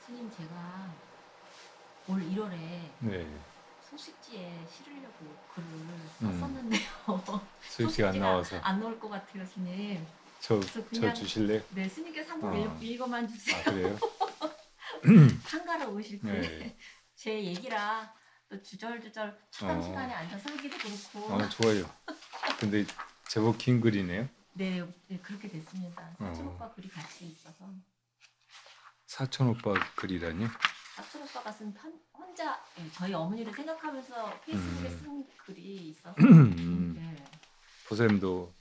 스님 제가 올 1월에 네. 소식지에 실으려고 글을 음. 썼었는데요. 소식이 안 소식지가 나와서 안 나올 것 같아요, 스님. 그래서 저 그냥 주실래요? 네, 스님께서 한번 어. 읽어만 주세요. 아, 그래요? 한가로 오실 네. 때 제 얘기라 또 주절주절 차담 시간에 어. 앉아서 하기도 그렇고 좋아요. 근데 제법 긴 글이네요. 네, 네, 그렇게 됐습니다. 사촌 어. 오빠 글이 같이 있어서 사촌 오빠 글이라뇨? 사촌 오빠가 쓴 혼자 저희 어머니를 생각하면서 페이스북에 음. 쓴 글이 있어서 음. 네. 보쌤도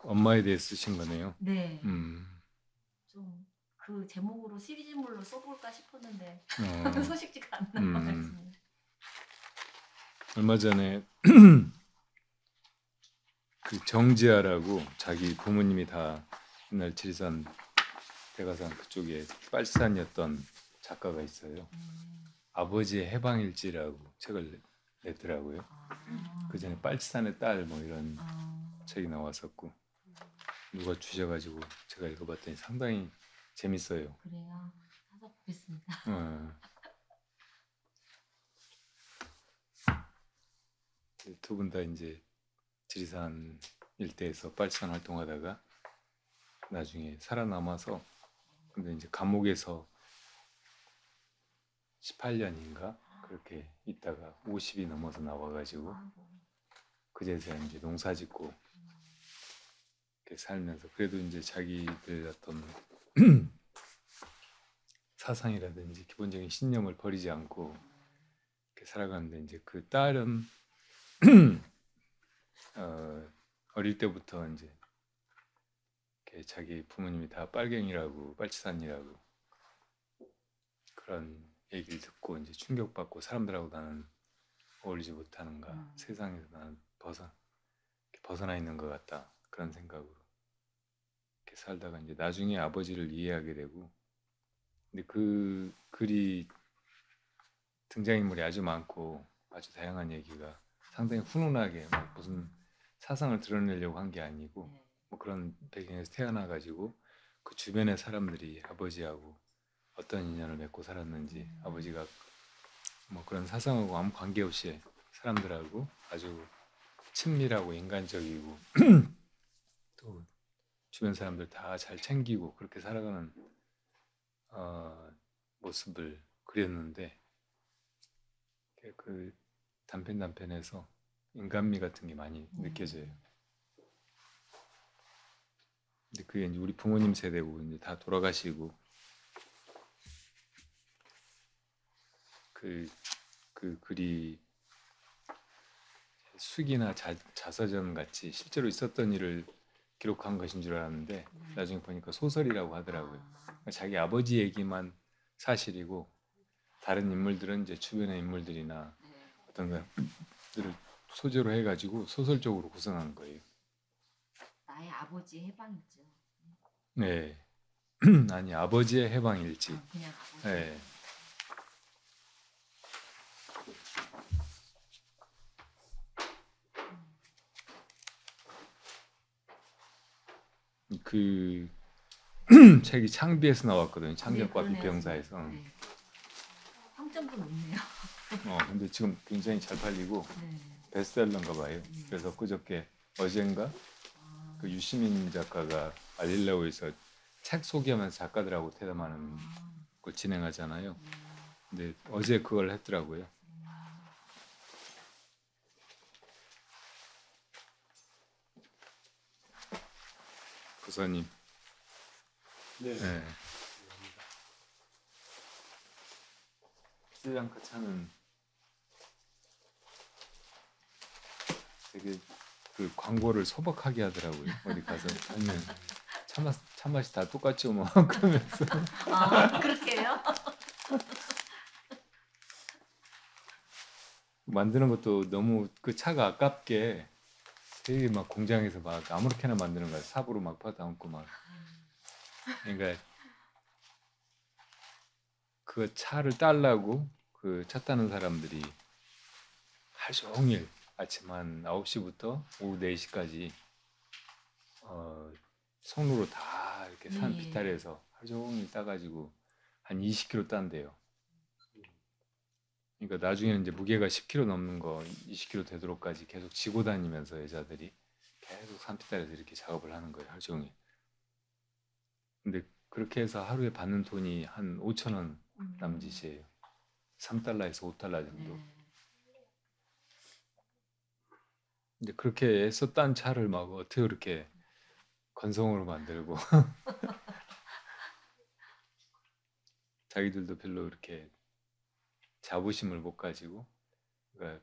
엄마에 대해 쓰신 거네요. 네. 음. 좀 그 제목으로 시리즈물로 써볼까 싶었는데 어. 소식지가 안 음. 나와가지고. 얼마 전에 그 정지아라고 자기 부모님이 다 옛날 지리산 대가산 그쪽에 빨산이었던 작가가 있어요. 아버지의 해방일지라고 책을 냈더라고요. 그 전에 빨치산의 딸 뭐 이런 책이 나왔었고 누가 주셔가지고 제가 읽어봤더니 상당히 재밌어요. 그래요. 사서 보겠습니다. 두 분 다 이제 지리산 일대에서 빨치산 활동하다가 나중에 살아남아서 근데 이제 감옥에서 18년인가 그렇게 있다가 50이 넘어서 나와가지고 그제서야 이제 농사짓고 이렇게 살면서 그래도 이제 자기들 어떤 사상이라든지 기본적인 신념을 버리지 않고 이렇게 살아가는데 이제 그 딸은 어릴 때부터 이제 이렇게 자기 부모님이 다 빨갱이라고 빨치산이라고 그런 얘기를 듣고 이제 충격받고 사람들하고 나는 어울리지 못하는가 세상에서 나는 벗어나 있는 것 같다 그런 생각으로 이렇게 살다가 이제 나중에 아버지를 이해하게 되고 근데 그 글이 등장인물이 아주 많고 아주 다양한 얘기가 상당히 훈훈하게 뭐 무슨 사상을 드러내려고 한 게 아니고 뭐 그런 배경에서 태어나 가지고 그 주변의 사람들이 아버지하고 어떤 인연을 맺고 살았는지 아버지가 뭐 그런 사상하고 아무 관계없이 사람들하고 아주 친밀하고 인간적이고 또 주변 사람들 다 잘 챙기고 그렇게 살아가는 모습을 그렸는데 그 단편에서 인간미 같은 게 많이 느껴져요. 근데 그게 이제 우리 부모님 세대고 이제 다 돌아가시고 그 글이 수기나 자서전 같이 실제로 있었던 일을 기록한 것인 줄 알았는데 나중에 보니까 소설이라고 하더라고요. 그러니까 자기 아버지 얘기만 사실이고 다른 인물들은 이제 주변의 인물들이나 어떤 것들을 소재로 해가지고 소설적으로 구성한 거예요. 나의 아버지의 해방일지요. 네. 아니 아버지의 해방일지. 그냥 아버지. 네. 그 책이 창비에서 나왔거든요. 창경과 네, 비평사에서. 네. 평점도 높네요. 근데 지금 굉장히 잘 팔리고 네. 베스트셀러인가 봐요. 그래서 그저께 어젠가 그 유시민 작가가 알리려고 해서 책 소개하면서 작가들하고 대담하는 걸 진행하잖아요. 근데 어제 그걸 했더라고요. 부사님. 네. 네. 스리랑카 차는 되게 그 광고를 소박하게 하더라고요. 어디 가서 하면 차맛이 다 똑같죠 뭐 그러면서 그렇게요? 만드는 것도 너무 그 차가 아깝게 되게 막 공장에서 막 아무렇게나 만드는 거야. 삽으로 막 퍼담고 막. 그러니까 그 차를 딸라고 그 차 타는 사람들이 하루 종일 아침 한 9시부터 오후 4시까지 손으로 다 이렇게 산 비탈에서 하루 종일 따가지고 한 20kg 딴대요. 그러니까 나중에는 이제 무게가 10kg 넘는 거 20kg 되도록까지 계속 지고 다니면서 여자들이 계속 산비탈에서 이렇게 작업을 하는 거예요, 하루 종일. 근데 그렇게 해서 하루에 받는 돈이 한 5,000원 남짓이에요. 3달러에서 5달러 정도. 네. 이제 그렇게 해서 딴 차를 막 어떻게 그렇게 건성으로 만들고 자기들도 별로 이렇게 자부심을 못 가지고, 그러니까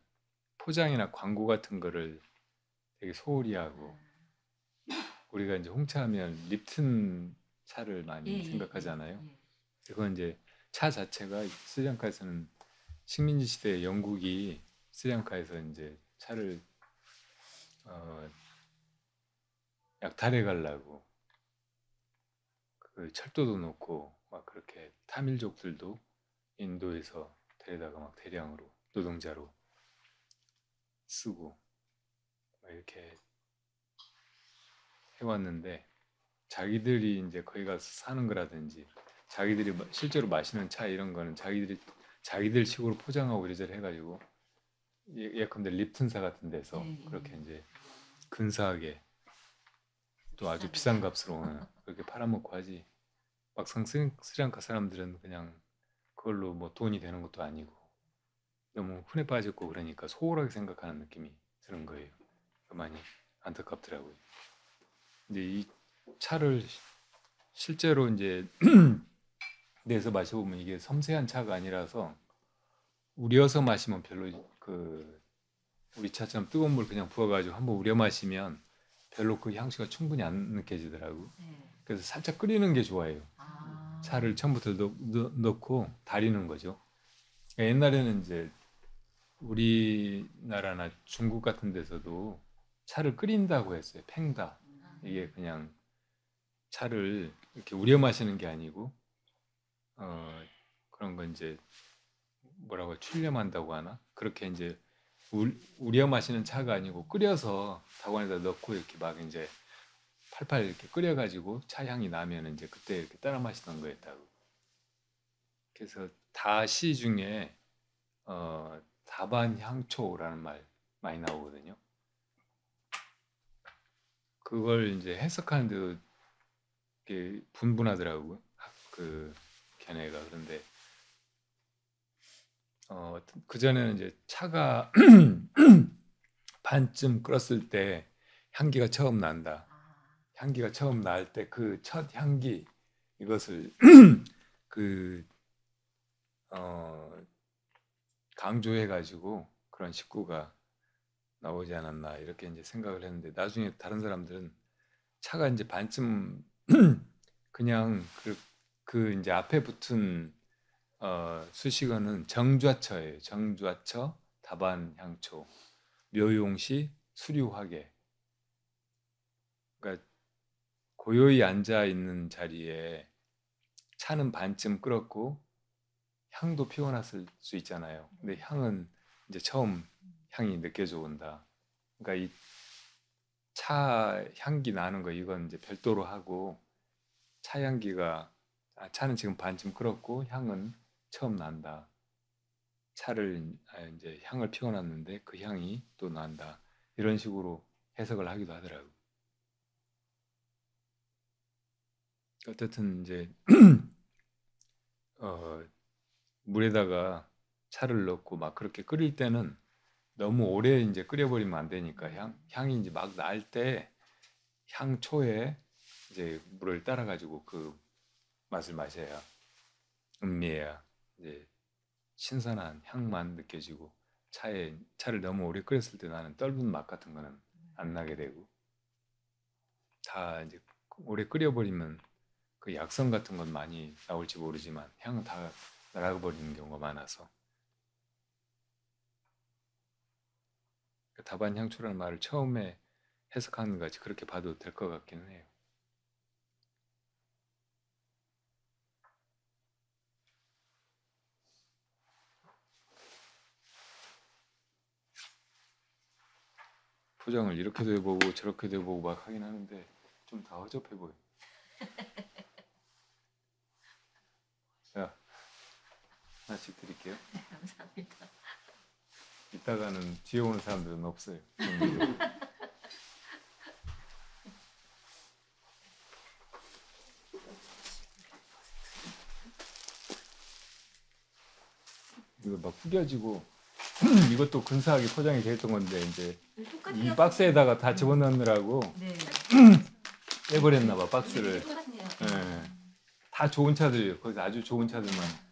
포장이나 광고 같은 거를 되게 소홀히 하고, 우리가 이제 홍차하면 립튼 차를 많이 예, 예, 생각하잖아요. 예, 예. 그건 이제 차 자체가 스리랑카에서는 식민지 시대에 영국이 스리랑카에서 이제 차를 약탈해 가려고 그 철도도 놓고 막 그렇게 타밀족들도 인도에서 데려다가 막 대량으로 노동자로 쓰고 막 이렇게 해왔는데, 자기들이 이제 거기 가서 사는 거라든지 자기들이 실제로 마시는 차 이런 거는 자기들 식으로 포장하고 이래저래 해가지고 예컨대 립튼사 같은 데서 예, 예. 그렇게 이제 근사하게 또 아주 비싸게. 비싼 값으로 그렇게 팔아먹고 하지, 막상 스리랑카 사람들은 그냥 그걸로 뭐 돈이 되는 것도 아니고 너무 흔해 빠졌고 그러니까 소홀하게 생각하는 느낌이 드는 거예요. 많이 안타깝더라고요. 근데 이 차를 실제로 이제 내서 마셔보면 이게 섬세한 차가 아니라서 우려서 마시면 별로 그 우리 차처럼 뜨거운 물 그냥 부어가지고 한번 우려 마시면 별로 그 향수가 충분히 안 느껴지더라고. 네. 그래서 살짝 끓이는 게 좋아요. 아. 차를 처음부터 넣고 달이는 거죠. 옛날에는 이제 우리나라나 중국 같은 데서도 차를 끓인다고 했어요. 팽다. 이게 그냥 차를 이렇게 우려 마시는 게 아니고 그런 거 이제 뭐라고 출렴한다고 하나? 그렇게 이제 우려 마시는 차가 아니고 끓여서 다원에다 넣고 이렇게 막 이제 팔팔 이렇게 끓여가지고 차 향이 나면 이제 그때 이렇게 따라 마시던 거였다고. 그래서 다시 중에 다반 향초라는 말 많이 나오거든요. 그걸 이제 해석하는데도 이렇게 분분하더라고요. 그 걔네가. 그런데 그 전에는 이제 차가 반쯤 끓었을 때 향기가 처음 난다. 향기가 처음 날 때 그 첫 향기 이것을 그 강조해 가지고 그런 식구가 나오지 않았나 이렇게 이제 생각을 했는데, 나중에 다른 사람들은 차가 이제 반쯤 그냥 그 이제 앞에 붙은 수식어는 정좌처예요. 정좌처, 다반향초, 묘용시, 수류화계. 그러니까 고요히 앉아 있는 자리에 차는 반쯤 끓었고 향도 피워놨을 수 있잖아요. 근데 향은 이제 처음 향이 느껴져 온다. 그러니까 이 차 향기 나는 거 이건 이제 별도로 하고, 차 향기가 차는 지금 반쯤 끓었고 향은 처음 난다. 차를 이제 향을 피워놨는데 그 향이 또 난다. 이런 식으로 해석을 하기도 하더라고요. 어쨌든 이제 물에다가 차를 넣고 막 그렇게 끓일 때는 너무 오래 이제 끓여버리면 안 되니까 향이 이제 막 날 때 향초에 이제 물을 따라 가지고 그 맛을 마셔야 음미해야 이제 신선한 향만 느껴지고, 차를 너무 오래 끓였을 때 나는 떫은 맛 같은 거는 안 나게 되고, 다 이제 오래 끓여버리면 그 약성 같은 건 많이 나올지 모르지만 향은 다 날아버리는 경우가 많아서, 다반향초라는 말을 처음에 해석하는 것 같이 그렇게 봐도 될 것 같기는 해요. 포장을 이렇게도 해보고 저렇게도 해보고 막 하긴 하는데 좀 다 허접해 보여. 자, 하나씩 드릴게요. 네, 감사합니다. 이따가는 뒤에 오는 사람들은 없어요. 종류로. 이거 막 구겨지고 이것도 근사하게 포장이 돼 있던 건데 이제 이 박스에다가 다 집어넣느라고 네. 빼버렸나 봐 박스를. 똑같네요. 예. 다 좋은 차들이에요. 거기서 아주 좋은 차들만.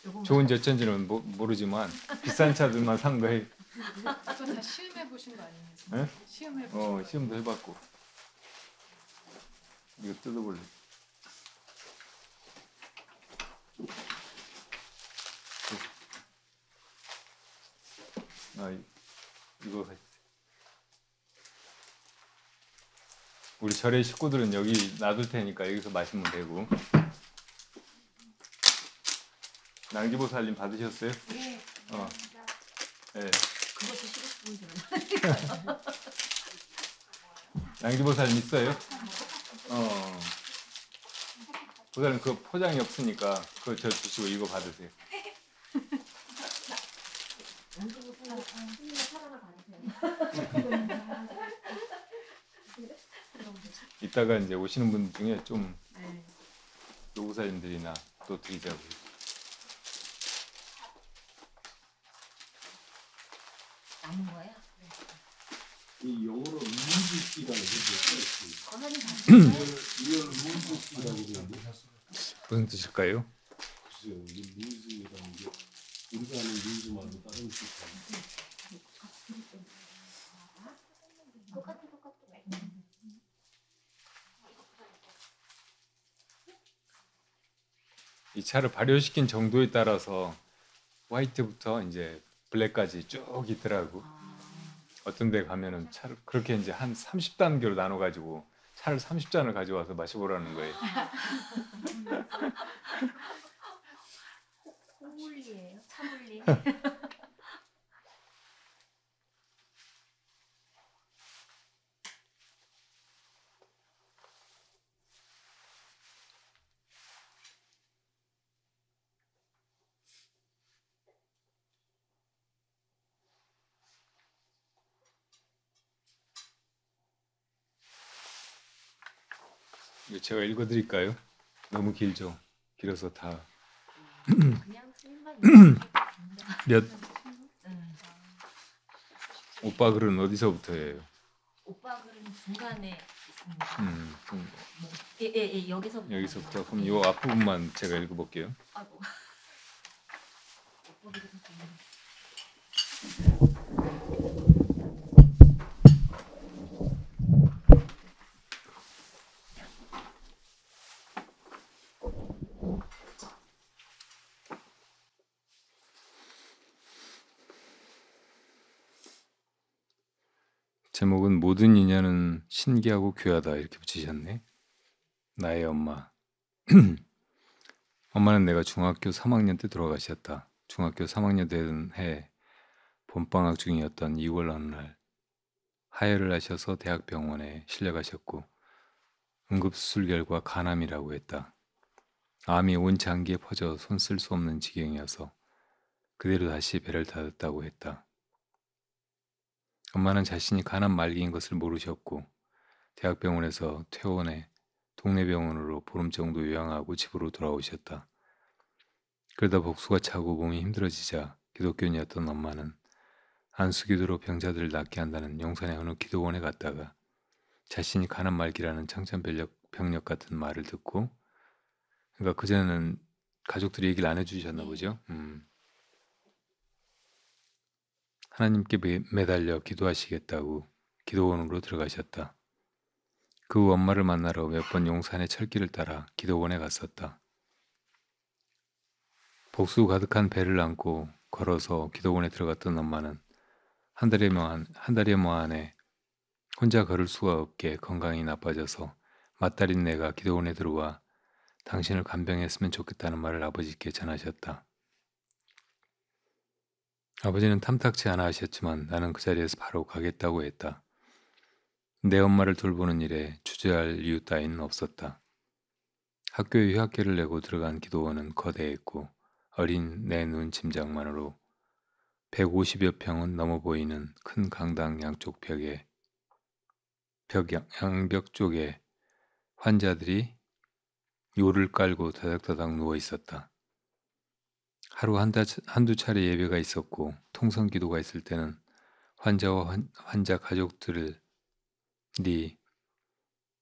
요거만 좋은지 어쩐지는 모르지만 비싼 차들만 산 거예요. 이거 다 시음해 보신 거 아니에요? 예? 시음해 보신 거. 시험도 해봤고. 이거 뜯어볼래. 이거 우리 절의 식구들은 여기 놔둘 테니까 여기서 마시면 되고. 낭지보살님 받으셨어요? 네. 네. 그거 드시고 싶은 분들은 낭지보살님 있어요? 보살님 그 포장이 없으니까 그거 저 주시고 이거 받으세요. 이따가 이제 오시는 분 중에 좀 네. 노부사님들이나 또 드리자고. 남은 거예요? 이 영어로 루즈티라는 게 권한이 리얼 루즈티라고 그러는데 무슨 뜻일까요? 글쎄요, 이 루즈라는 게 우리가 아는 루즈 말고 다른 뜻이에요. 똑같아. 이 차를 발효시킨 정도에 따라서 화이트부터 이제 블랙까지 쭉 있더라고. 어떤 데 가면은 차를 그렇게 이제 한 30단계로 나눠 가지고 차를 30잔을 가져와서 마셔보라는 거예요. 호물리예요. 차물리. 이거 제가 읽어드릴까요? 너무 길죠? 길어서 다 그냥 스님만 몇 오빠 글은 어디서부터예요? 오빠 글은 중간에 있습니다. 좀 예, 여기서부터. 여기서부터 그럼 이 앞부분만 제가 읽어볼게요. 아이고. 오빠 글은 좀- 제목은 모든 인연은 신기하고 귀하다 이렇게 붙이셨네. 나의 엄마. 엄마는 내가 중학교 3학년 때 돌아가셨다. 중학교 3학년 되던 해 봄방학 중이었던 2월 어느 날 하혈을 하셔서 대학병원에 실려가셨고 응급수술 결과 간암이라고 했다. 암이 온 장기에 퍼져 손 쓸 수 없는 지경이어서 그대로 다시 배를 닫았다고 했다. 엄마는 자신이 간암 말기인 것을 모르셨고 대학병원에서 퇴원해 동네 병원으로 보름 정도 요양하고 집으로 돌아오셨다. 그러다 복수가 차고 몸이 힘들어지자 기독교인이었던 엄마는 안수기도로 병자들을 낫게 한다는 용산의 어느 기도원에 갔다가 자신이 간암 말기라는 청천벽력 같은 말을 듣고, 그러니까 그전에는 가족들이 얘기를 안 해주셨나 보죠. 하나님께 매달려 기도하시겠다고 기도원으로 들어가셨다. 그 후 엄마를 만나러 몇 번 용산의 철길을 따라 기도원에 갔었다. 복수 가득한 배를 안고 걸어서 기도원에 들어갔던 엄마는 한 달여 만에 혼자 걸을 수가 없게 건강이 나빠져서 맏딸인 내가 기도원에 들어와 당신을 간병했으면 좋겠다는 말을 아버지께 전하셨다. 아버지는 탐탁치 않아 하셨지만 나는 그 자리에서 바로 가겠다고 했다. 내 엄마를 돌보는 일에 주저할 이유 따위는 없었다. 학교에 휴학계를 내고 들어간 기도원은 거대했고 어린 내 눈 짐작만으로 150여 평은 넘어 보이는 큰 강당 양쪽 양벽 쪽에 환자들이 요를 깔고 다닥다닥 누워 있었다. 하루 한두 차례 예배가 있었고 통성 기도가 있을 때는 환자와 환자 가족들이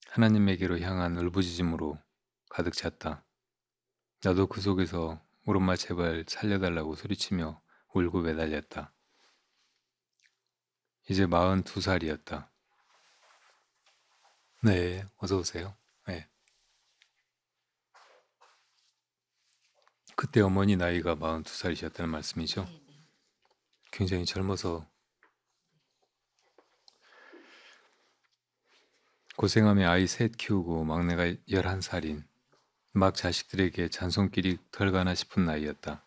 하나님에게로 향한 울부짖음으로 가득 찼다. 나도 그 속에서 우리 엄마 제발 살려달라고 소리치며 울고 매달렸다. 이제 42살이었다. 네, 어서 오세요. 네. 그때 어머니 나이가 42살이셨다는 말씀이죠? 네, 네. 굉장히 젊어서 고생하며 아이 셋 키우고 막내가 11살인 막 자식들에게 잔손길이 덜 가나 싶은 나이였다.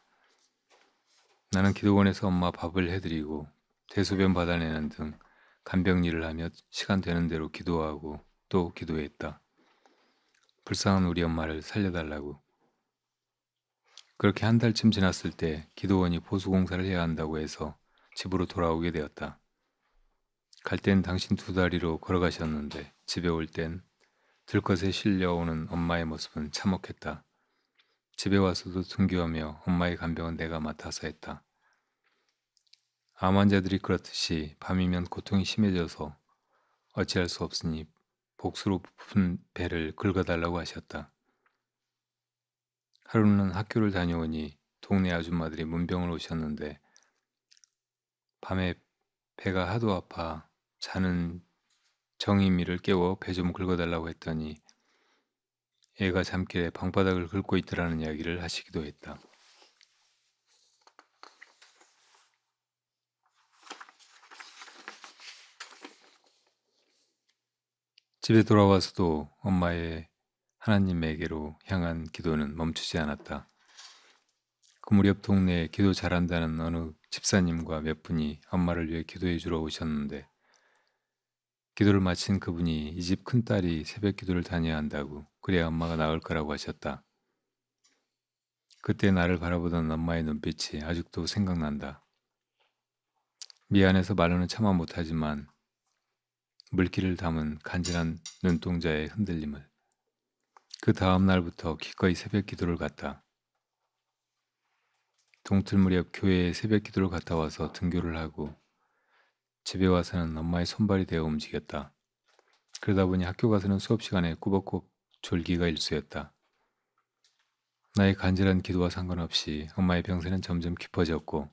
나는 기도원에서 엄마 밥을 해드리고 대소변 받아내는 등 간병 일을 하며 시간 되는 대로 기도하고 또 기도했다. 불쌍한 우리 엄마를 살려달라고. 그렇게 한 달쯤 지났을 때 기도원이 보수공사를 해야 한다고 해서 집으로 돌아오게 되었다. 갈 땐 당신 두 다리로 걸어가셨는데 집에 올 땐 들것에 실려오는 엄마의 모습은 참혹했다. 집에 와서도 등교하며 엄마의 간병은 내가 맡아서 했다. 암 환자들이 그렇듯이 밤이면 고통이 심해져서 어찌할 수 없으니 복수로 부푼 배를 긁어달라고 하셨다. 하루는 학교를 다녀오니 동네 아줌마들이 문병을 오셨는데 밤에 배가 하도 아파 자는 정의미를 깨워 배 좀 긁어달라고 했더니 애가 잠길에 방바닥을 긁고 있더라는 이야기를 하시기도 했다. 집에 돌아와서도 엄마의 하나님에게로 향한 기도는 멈추지 않았다. 그 무렵 동네에 기도 잘한다는 어느 집사님과 몇 분이 엄마를 위해 기도해 주러 오셨는데 기도를 마친 그분이 이 집 큰딸이 새벽 기도를 다녀야 한다고 그래야 엄마가 나을 거라고 하셨다. 그때 나를 바라보던 엄마의 눈빛이 아직도 생각난다. 미안해서 말로는 참아 못하지만 물기를 담은 간절한 눈동자의 흔들림을. 그 다음 날부터 기꺼이 새벽 기도를 갔다. 동틀 무렵 교회에 새벽 기도를 갔다 와서 등교를 하고 집에 와서는 엄마의 손발이 되어 움직였다. 그러다 보니 학교 가서는 수업 시간에 꾸벅꾸벅 졸기가 일쑤였다. 나의 간절한 기도와 상관없이 엄마의 병세는 점점 깊어졌고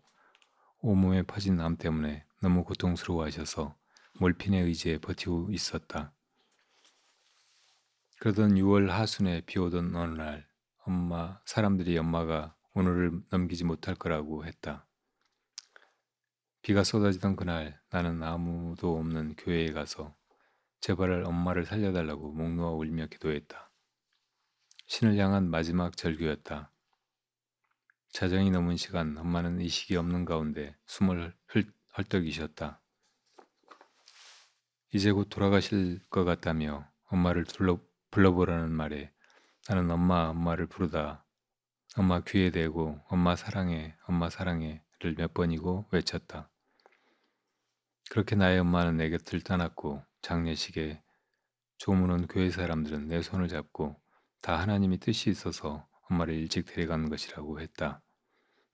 온몸에 퍼진 암 때문에 너무 고통스러워하셔서 몰핀에 의지해 버티고 있었다. 그러던 6월 하순에 비오던 어느 날 사람들이 엄마가 오늘을 넘기지 못할 거라고 했다. 비가 쏟아지던 그날 나는 아무도 없는 교회에 가서 제발 엄마를 살려달라고 목 놓아 울며 기도했다. 신을 향한 마지막 절규였다. 자정이 넘은 시간 엄마는 의식이 없는 가운데 숨을 헐떡이셨다. 이제 곧 돌아가실 것 같다며 엄마를 불러보라는 말에 나는 엄마를 부르다 엄마 귀에 대고 엄마 사랑해를 몇 번이고 외쳤다. 그렇게 나의 엄마는 내 곁을 떠났고 장례식에 조문 온 교회 사람들은 내 손을 잡고 다 하나님이 뜻이 있어서 엄마를 일찍 데려가는 것이라고 했다.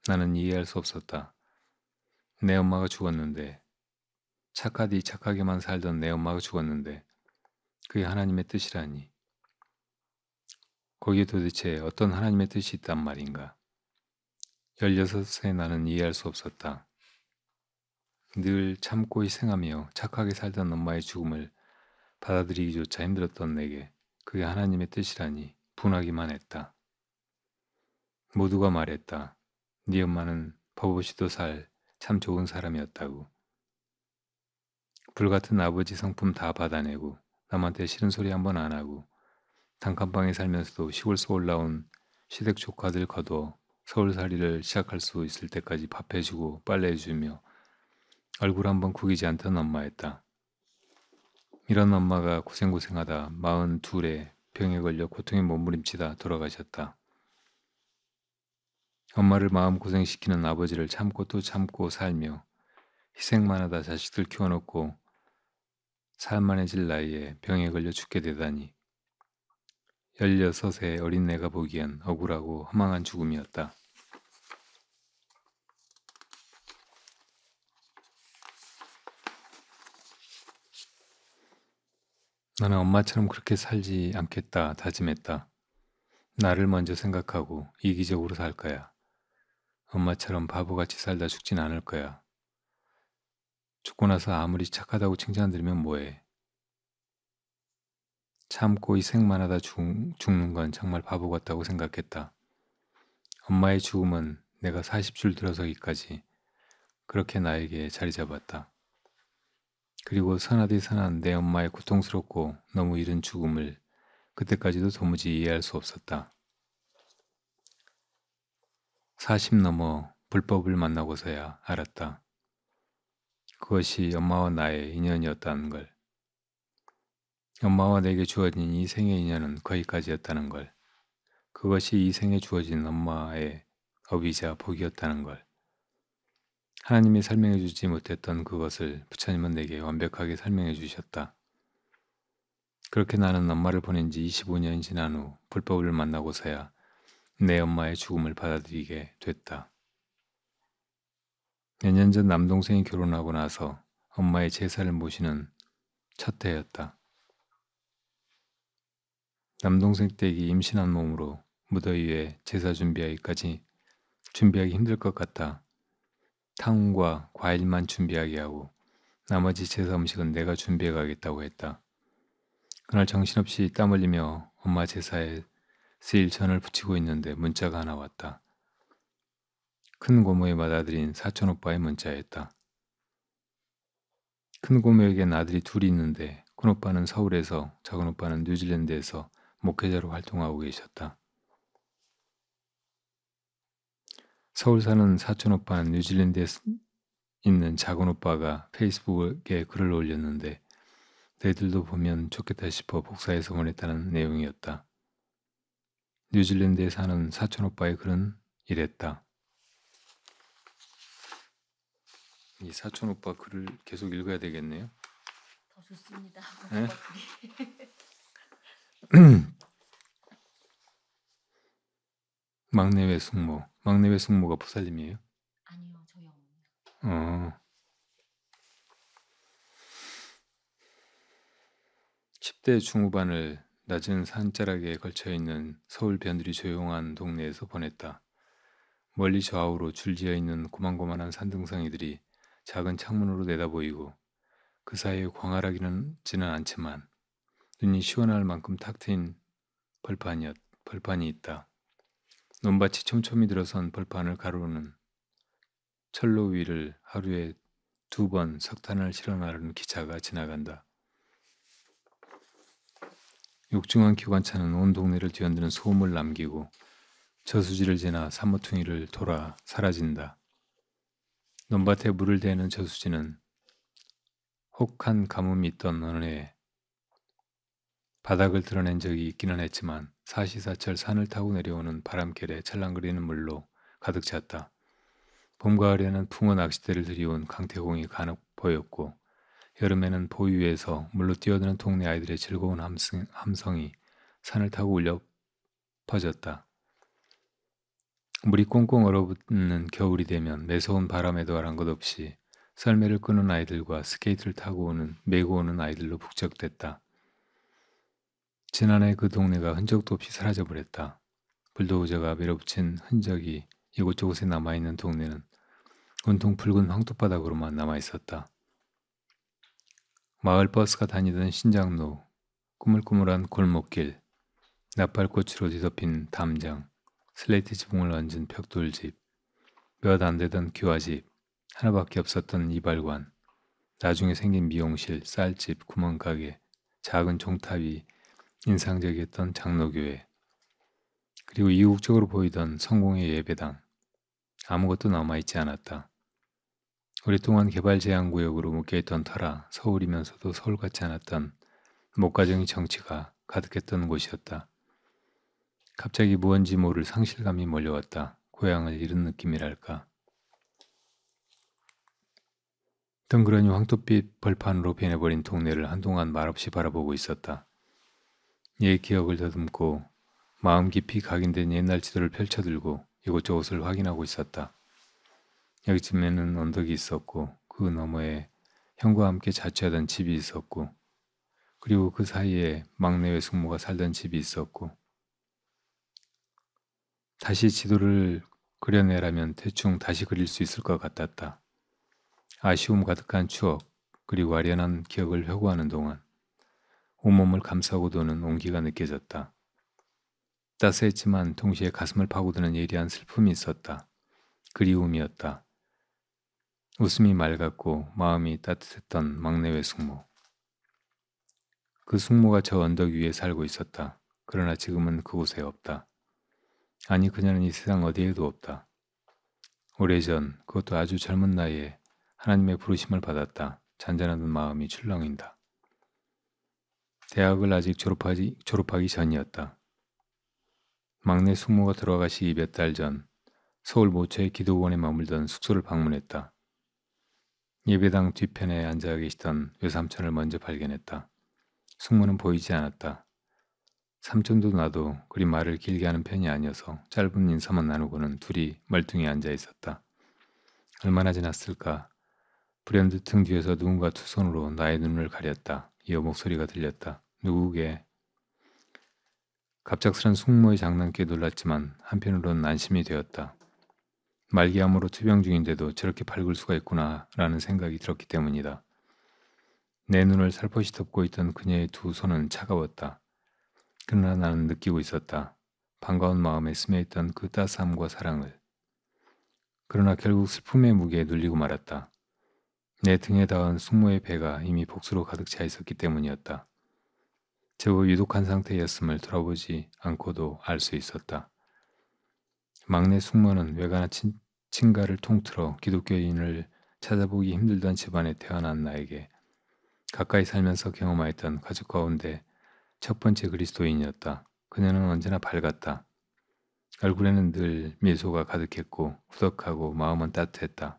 나는 이해할 수 없었다. 내 엄마가 죽었는데 착하게만 살던 내 엄마가 죽었는데 그게 하나님의 뜻이라니. 거기에 도대체 어떤 하나님의 뜻이 있단 말인가. 16세 나는 이해할 수 없었다. 늘 참고 희생하며 착하게 살던 엄마의 죽음을 받아들이기조차 힘들었던 내게 그게 하나님의 뜻이라니 분하기만 했다. 모두가 말했다. 네 엄마는 버벗이도 살 참 좋은 사람이었다고. 불같은 아버지 성품 다 받아내고 남한테 싫은 소리 한 번 안 하고 단칸방에 살면서도 시골서 올라온 시댁 조카들 거둬 서울살이를 시작할 수 있을 때까지 밥해주고 빨래해주며 얼굴 한번 구기지 않던 엄마였다. 이런 엄마가 고생하다 42에 병에 걸려 고통에 몸부림치다 돌아가셨다. 엄마를 마음고생시키는 아버지를 참고 또 참고 살며 희생만 하다 자식들 키워놓고 살만해질 나이에 병에 걸려 죽게 되다니 16의 어린 내가 보기엔 억울하고 허망한 죽음이었다. 나는 엄마처럼 그렇게 살지 않겠다 다짐했다. 나를 먼저 생각하고 이기적으로 살 거야. 엄마처럼 바보같이 살다 죽진 않을 거야. 죽고 나서 아무리 착하다고 칭찬드리면 뭐해. 참고 희생만 하다 죽는 건 정말 바보 같다고 생각했다. 엄마의 죽음은 내가 40줄 들어서기까지 그렇게 나에게 자리 잡았다. 그리고 선하디 선한 내 엄마의 고통스럽고 너무 이른 죽음을 그때까지도 도무지 이해할 수 없었다. 40 넘어 불법을 만나고서야 알았다. 그것이 엄마와 나의 인연이었다는 걸. 엄마와 내게 주어진 이 생의 인연은 거기까지였다는 걸. 그것이 이 생에 주어진 엄마의 업이자 복이었다는 걸. 하나님이 설명해 주지 못했던 그것을 부처님은 내게 완벽하게 설명해 주셨다. 그렇게 나는 엄마를 보낸 지 25년이 지난 후 불법을 만나고서야 내 엄마의 죽음을 받아들이게 됐다. 몇 년 전 남동생이 결혼하고 나서 엄마의 제사를 모시는 첫 해였다. 남동생 댁이 임신한 몸으로 무더위에 제사 준비하기 힘들 것 같아 탕과 과일만 준비하게 하고 나머지 제사 음식은 내가 준비해 가겠다고 했다. 그날 정신없이 땀 흘리며 엄마 제사에 쓰일 전을 붙이고 있는데 문자가 하나 왔다. 큰 고모의 맏아들인 사촌 오빠의 문자였다. 큰 고모에겐 아들이 둘이 있는데 큰 오빠는 서울에서 작은 오빠는 뉴질랜드에서 목회자로 활동하고 계셨다. 서울 사는 사촌 오빠는 뉴질랜드에 있는 작은 오빠가 페이스북에 글을 올렸는데 너희들도 보면 좋겠다 싶어 복사해서 보냈다는 내용이었다. 뉴질랜드에 사는 사촌 오빠의 글은 이랬다. 이 사촌 오빠 글을 계속 읽어야 되겠네요. 더 좋습니다. 네? 막내 외숙모가 부살님이에요? 아니요, 저희 어머니. 10대 중후반을 낮은 산자락에 걸쳐있는 서울 변두리 조용한 동네에서 보냈다. 멀리 좌우로 줄지어 있는 고만고만한 산등성이들이 작은 창문으로 내다보이고 그 사이에 광활하지는 않지만 눈이 시원할 만큼 탁 트인 벌판이 있다. 논밭이 촘촘히 들어선 벌판을 가로는 철로 위를 하루에 2번 석탄을 실어 나르는 기차가 지나간다. 육중한 기관차는 온 동네를 뒤흔드는 소음을 남기고 저수지를 지나 사모퉁이를 돌아 사라진다. 논밭에 물을 대는 저수지는 혹한 가뭄이 있던 어느 해 바닥을 드러낸 적이 있기는 했지만 사시사철 산을 타고 내려오는 바람결에 찰랑거리는 물로 가득 찼다. 봄 가을에는 붕어 낚싯대를 들이온 강태공이 간혹 보였고 여름에는 보위 위에서 물로 뛰어드는 동네 아이들의 즐거운 함성이 산을 타고 울려 퍼졌다. 물이 꽁꽁 얼어붙는 겨울이 되면 매서운 바람에도 아란 것 없이 썰매를 끄는 아이들과 스케이트를 메고 오는 아이들로 북적댔다. 지난해 그 동네가 흔적도 없이 사라져버렸다. 불도저가 밀어붙인 흔적이 이곳저곳에 남아있는 동네는 온통 붉은 황토바닥으로만 남아있었다. 마을 버스가 다니던 신장로, 꾸물꾸물한 골목길, 나팔꽃으로 뒤덮인 담장, 슬레이트 지붕을 얹은 벽돌집, 몇 안 되던 기와집, 하나밖에 없었던 이발관, 나중에 생긴 미용실, 쌀집, 구멍가게, 작은 종탑이 인상적이었던 장로교회, 그리고 이국적으로 보이던 성공의 예배당, 아무것도 남아있지 않았다. 오랫동안 개발 제한구역으로 묶여있던 터라 서울이면서도 서울 같지 않았던 목가정의 정치가 가득했던 곳이었다. 갑자기 무언지 모를 상실감이 몰려왔다. 고향을 잃은 느낌이랄까. 덩그러니 황토빛 벌판으로 변해버린 동네를 한동안 말없이 바라보고 있었다. 옛 기억을 더듬고 마음 깊이 각인된 옛날 지도를 펼쳐들고 이곳저곳을 확인하고 있었다. 여기쯤에는 언덕이 있었고 그 너머에 형과 함께 자취하던 집이 있었고 그리고 그 사이에 막내 외숙모가 살던 집이 있었고 다시 지도를 그려내라면 대충 다시 그릴 수 있을 것 같았다. 아쉬움 가득한 추억 그리고 아련한 기억을 회고하는 동안 온몸을 감싸고 도는 온기가 느껴졌다. 따스했지만 동시에 가슴을 파고드는 예리한 슬픔이 있었다. 그리움이었다. 웃음이 맑았고 마음이 따뜻했던 막내 외숙모. 그 숙모가 저 언덕 위에 살고 있었다. 그러나 지금은 그곳에 없다. 아니 그녀는 이 세상 어디에도 없다. 오래전 그것도 아주 젊은 나이에 하나님의 부르심을 받았다. 잔잔한 마음이 출렁인다. 대학을 아직 졸업하기 전이었다. 막내 숙모가 돌아가시기 몇 달 전 서울 모처의 기도원에 머물던 숙소를 방문했다. 예배당 뒤편에 앉아 계시던 외삼촌을 먼저 발견했다. 숙모는 보이지 않았다. 삼촌도 나도 그리 말을 길게 하는 편이 아니어서 짧은 인사만 나누고는 둘이 멀뚱히 앉아 있었다. 얼마나 지났을까? 불현듯 등 뒤에서 누군가 두 손으로 나의 눈을 가렸다. 이어 목소리가 들렸다. 누구게? 갑작스런 숙모의 장난기에 놀랐지만 한편으로는 안심이 되었다. 말기암으로 투병 중인데도 저렇게 밝을 수가 있구나 라는 생각이 들었기 때문이다. 내 눈을 살포시 덮고 있던 그녀의 두 손은 차가웠다. 그러나 나는 느끼고 있었다. 반가운 마음에 스며있던 그 따스함과 사랑을. 그러나 결국 슬픔의 무게에 눌리고 말았다. 내 등에 닿은 숙모의 배가 이미 복수로 가득 차 있었기 때문이었다. 제법 유독한 상태였음을 돌아보지 않고도 알 수 있었다. 막내 숙모는 외가나 친가를 통틀어 기독교인을 찾아보기 힘들던 집안에 태어난 나에게 가까이 살면서 경험하였던 가족 가운데 첫 번째 그리스도인이었다. 그녀는 언제나 밝았다. 얼굴에는 늘 미소가 가득했고 후덕하고 마음은 따뜻했다.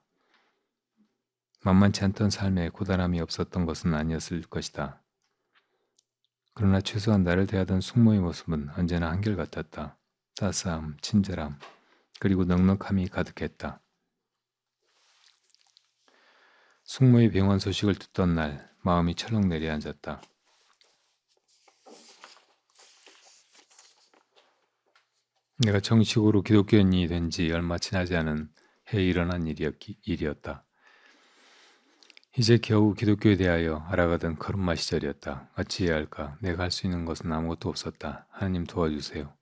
만만치 않던 삶에 고단함이 없었던 것은 아니었을 것이다. 그러나 최소한 나를 대하던 숙모의 모습은 언제나 한결같았다. 따스함, 친절함, 그리고 넉넉함이 가득했다. 숙모의 병원 소식을 듣던 날 마음이 철렁 내려앉았다. 내가 정식으로 기독교인이 된 지 얼마 지나지 않은 해에 일어난 일이었다. 이제 겨우 기독교에 대하여 알아가던 걸음마 시절이었다. 어찌해야 할까? 내가 할 수 있는 것은 아무것도 없었다. 하나님 도와주세요.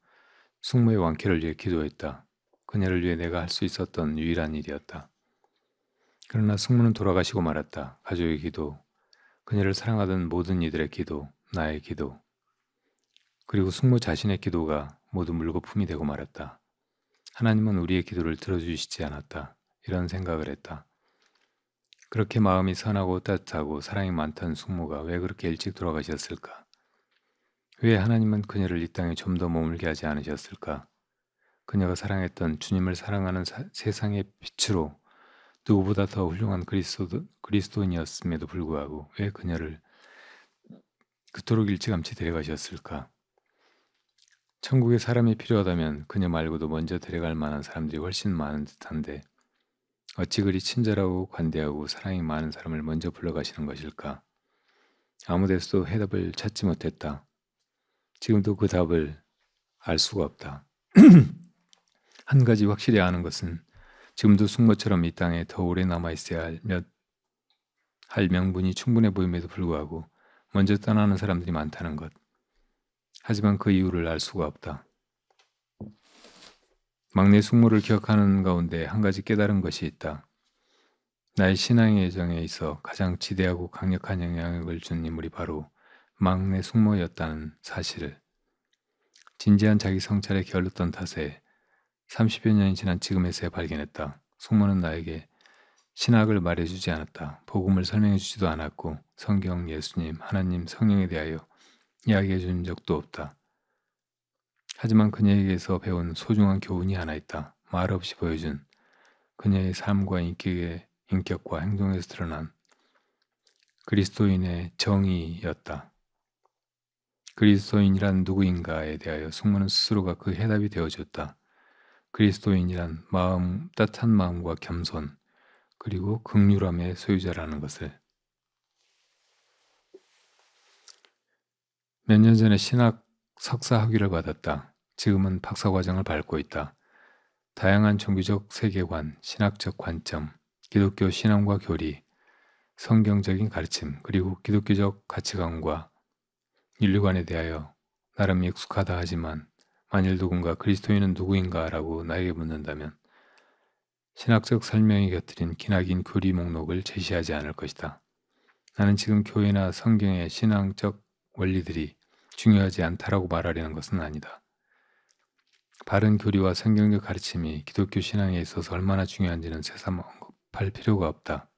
숙모의 완쾌를 위해 기도했다. 그녀를 위해 내가 할 수 있었던 유일한 일이었다. 그러나 숙모는 돌아가시고 말았다. 가족의 기도, 그녀를 사랑하던 모든 이들의 기도, 나의 기도, 그리고 숙모 자신의 기도가 모두 물거품이 되고 말았다. 하나님은 우리의 기도를 들어주시지 않았다. 이런 생각을 했다. 그렇게 마음이 선하고 따뜻하고 사랑이 많던 숙모가 왜 그렇게 일찍 돌아가셨을까? 왜 하나님은 그녀를 이 땅에 좀 더 머물게 하지 않으셨을까? 그녀가 사랑했던 주님을 사랑하는 세상의 빛으로 누구보다 더 훌륭한 그리스도인이었음에도 불구하고 왜 그녀를 그토록 일찌감치 데려가셨을까? 천국에 사람이 필요하다면 그녀 말고도 먼저 데려갈 만한 사람들이 훨씬 많은 듯한데 어찌 그리 친절하고 관대하고 사랑이 많은 사람을 먼저 불러가시는 것일까? 아무 데서도 해답을 찾지 못했다. 지금도 그 답을 알 수가 없다. 한 가지 확실히 아는 것은 지금도 숙모처럼 이 땅에 더 오래 남아있어야 할 명분이 충분해 보임에도 불구하고 먼저 떠나는 사람들이 많다는 것. 하지만 그 이유를 알 수가 없다. 막내 숙모를 기억하는 가운데 한 가지 깨달은 것이 있다. 나의 신앙의 여정에 있어 가장 지대하고 강력한 영향력을 준 인물이 바로 막내 숙모였다는 사실을. 진지한 자기 성찰에 게을렀던 탓에 30여 년이 지난 지금에서야 발견했다. 숙모는 나에게 신학을 말해주지 않았다. 복음을 설명해주지도 않았고 성경, 예수님, 하나님, 성령에 대하여 이야기해 준 적도 없다. 하지만 그녀에게서 배운 소중한 교훈이 하나 있다. 말없이 보여준 그녀의 삶과 인격과 행동에서 드러난 그리스도인의 정의였다. 그리스도인이란 누구인가에 대하여 숙모는 스스로가 그 해답이 되어줬다. 그리스도인이란 따뜻한 마음과 겸손, 그리고 긍휼함의 소유자라는 것을. 몇 년 전에 신학 석사 학위를 받았다. 지금은 박사 과정을 밟고 있다. 다양한 종교적 세계관, 신학적 관점, 기독교 신앙과 교리, 성경적인 가르침, 그리고 기독교적 가치관과 인류관에 대하여 나름 익숙하다 하지만 만일 누군가 그리스도인은 누구인가 라고 나에게 묻는다면 신학적 설명이 곁들인 기나긴 교리 목록을 제시하지 않을 것이다. 나는 지금 교회나 성경의 신앙적 원리들이 중요하지 않다라고 말하려는 것은 아니다. 바른 교리와 성경적 가르침이 기독교 신앙에 있어서 얼마나 중요한지는 새삼 언급할 필요가 없다.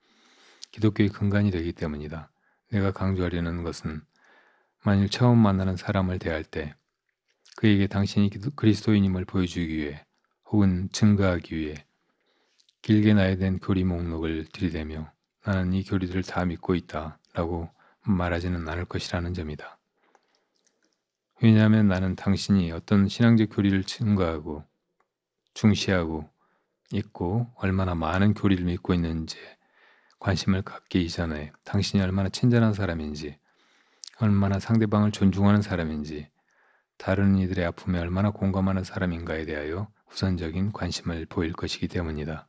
기독교의 근간이 되기 때문이다. 내가 강조하려는 것은 만일 처음 만나는 사람을 대할 때 그에게 당신이 그리스도인임을 보여주기 위해 혹은 증거하기 위해 길게 나열된 교리 목록을 들이대며 나는 이 교리들을 다 믿고 있다 라고 말하지는 않을 것이라는 점이다. 왜냐하면 나는 당신이 어떤 신앙적 교리를 증거하고 중시하고 있고 얼마나 많은 교리를 믿고 있는지에 관심을 갖기 이전에 당신이 얼마나 친절한 사람인지, 얼마나 상대방을 존중하는 사람인지, 다른 이들의 아픔에 얼마나 공감하는 사람인가에 대하여 우선적인 관심을 보일 것이기 때문이다.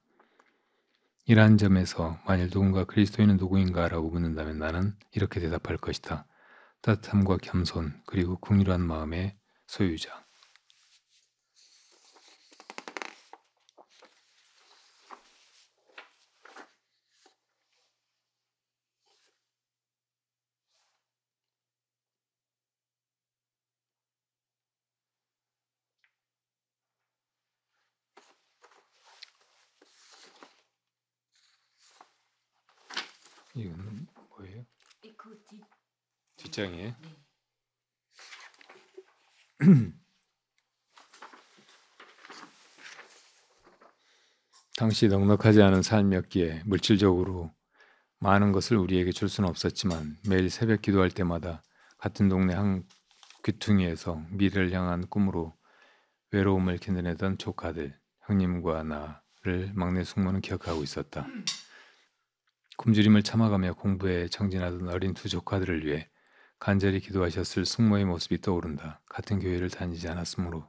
이러한 점에서 만일 누군가 그리스도인은 누구인가 라고 묻는다면 나는 이렇게 대답할 것이다. 따뜻함과 겸손 그리고 긍휼한 마음의 소유자. 이건 뭐예요? 그 뒷장이에요? 네. 당시 넉넉하지 않은 삶이었기에 물질적으로 많은 것을 우리에게 줄 수는 없었지만 매일 새벽 기도할 때마다 같은 동네 한 귀퉁이에서 미래를 향한 꿈으로 외로움을 견뎌내던 조카들, 형님과 나를 막내 숙모는 기억하고 있었다. 굶주림을 참아가며 공부에 정진하던 어린 두 조카들을 위해 간절히 기도하셨을 숙모의 모습이 떠오른다. 같은 교회를 다니지 않았으므로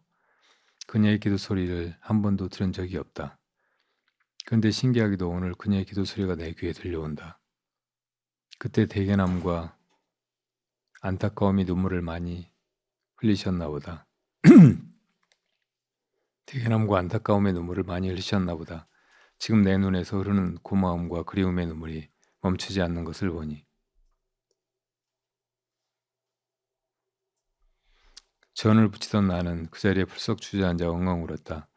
그녀의 기도 소리를 한 번도 들은 적이 없다. 그런데 신기하게도 오늘 그녀의 기도 소리가 내 귀에 들려온다. 그때 대견함과 안타까움이 눈물을 많이 흘리셨나 보다. 대견함과 안타까움의 눈물을 많이 흘리셨나 보다. 지금 내 눈에서 흐르는 고마움과 그리움의 눈물이 멈추지 않는 것을 보니 전을 붙이던 나는 그 자리에 풀썩 주저앉아 엉엉 울었다.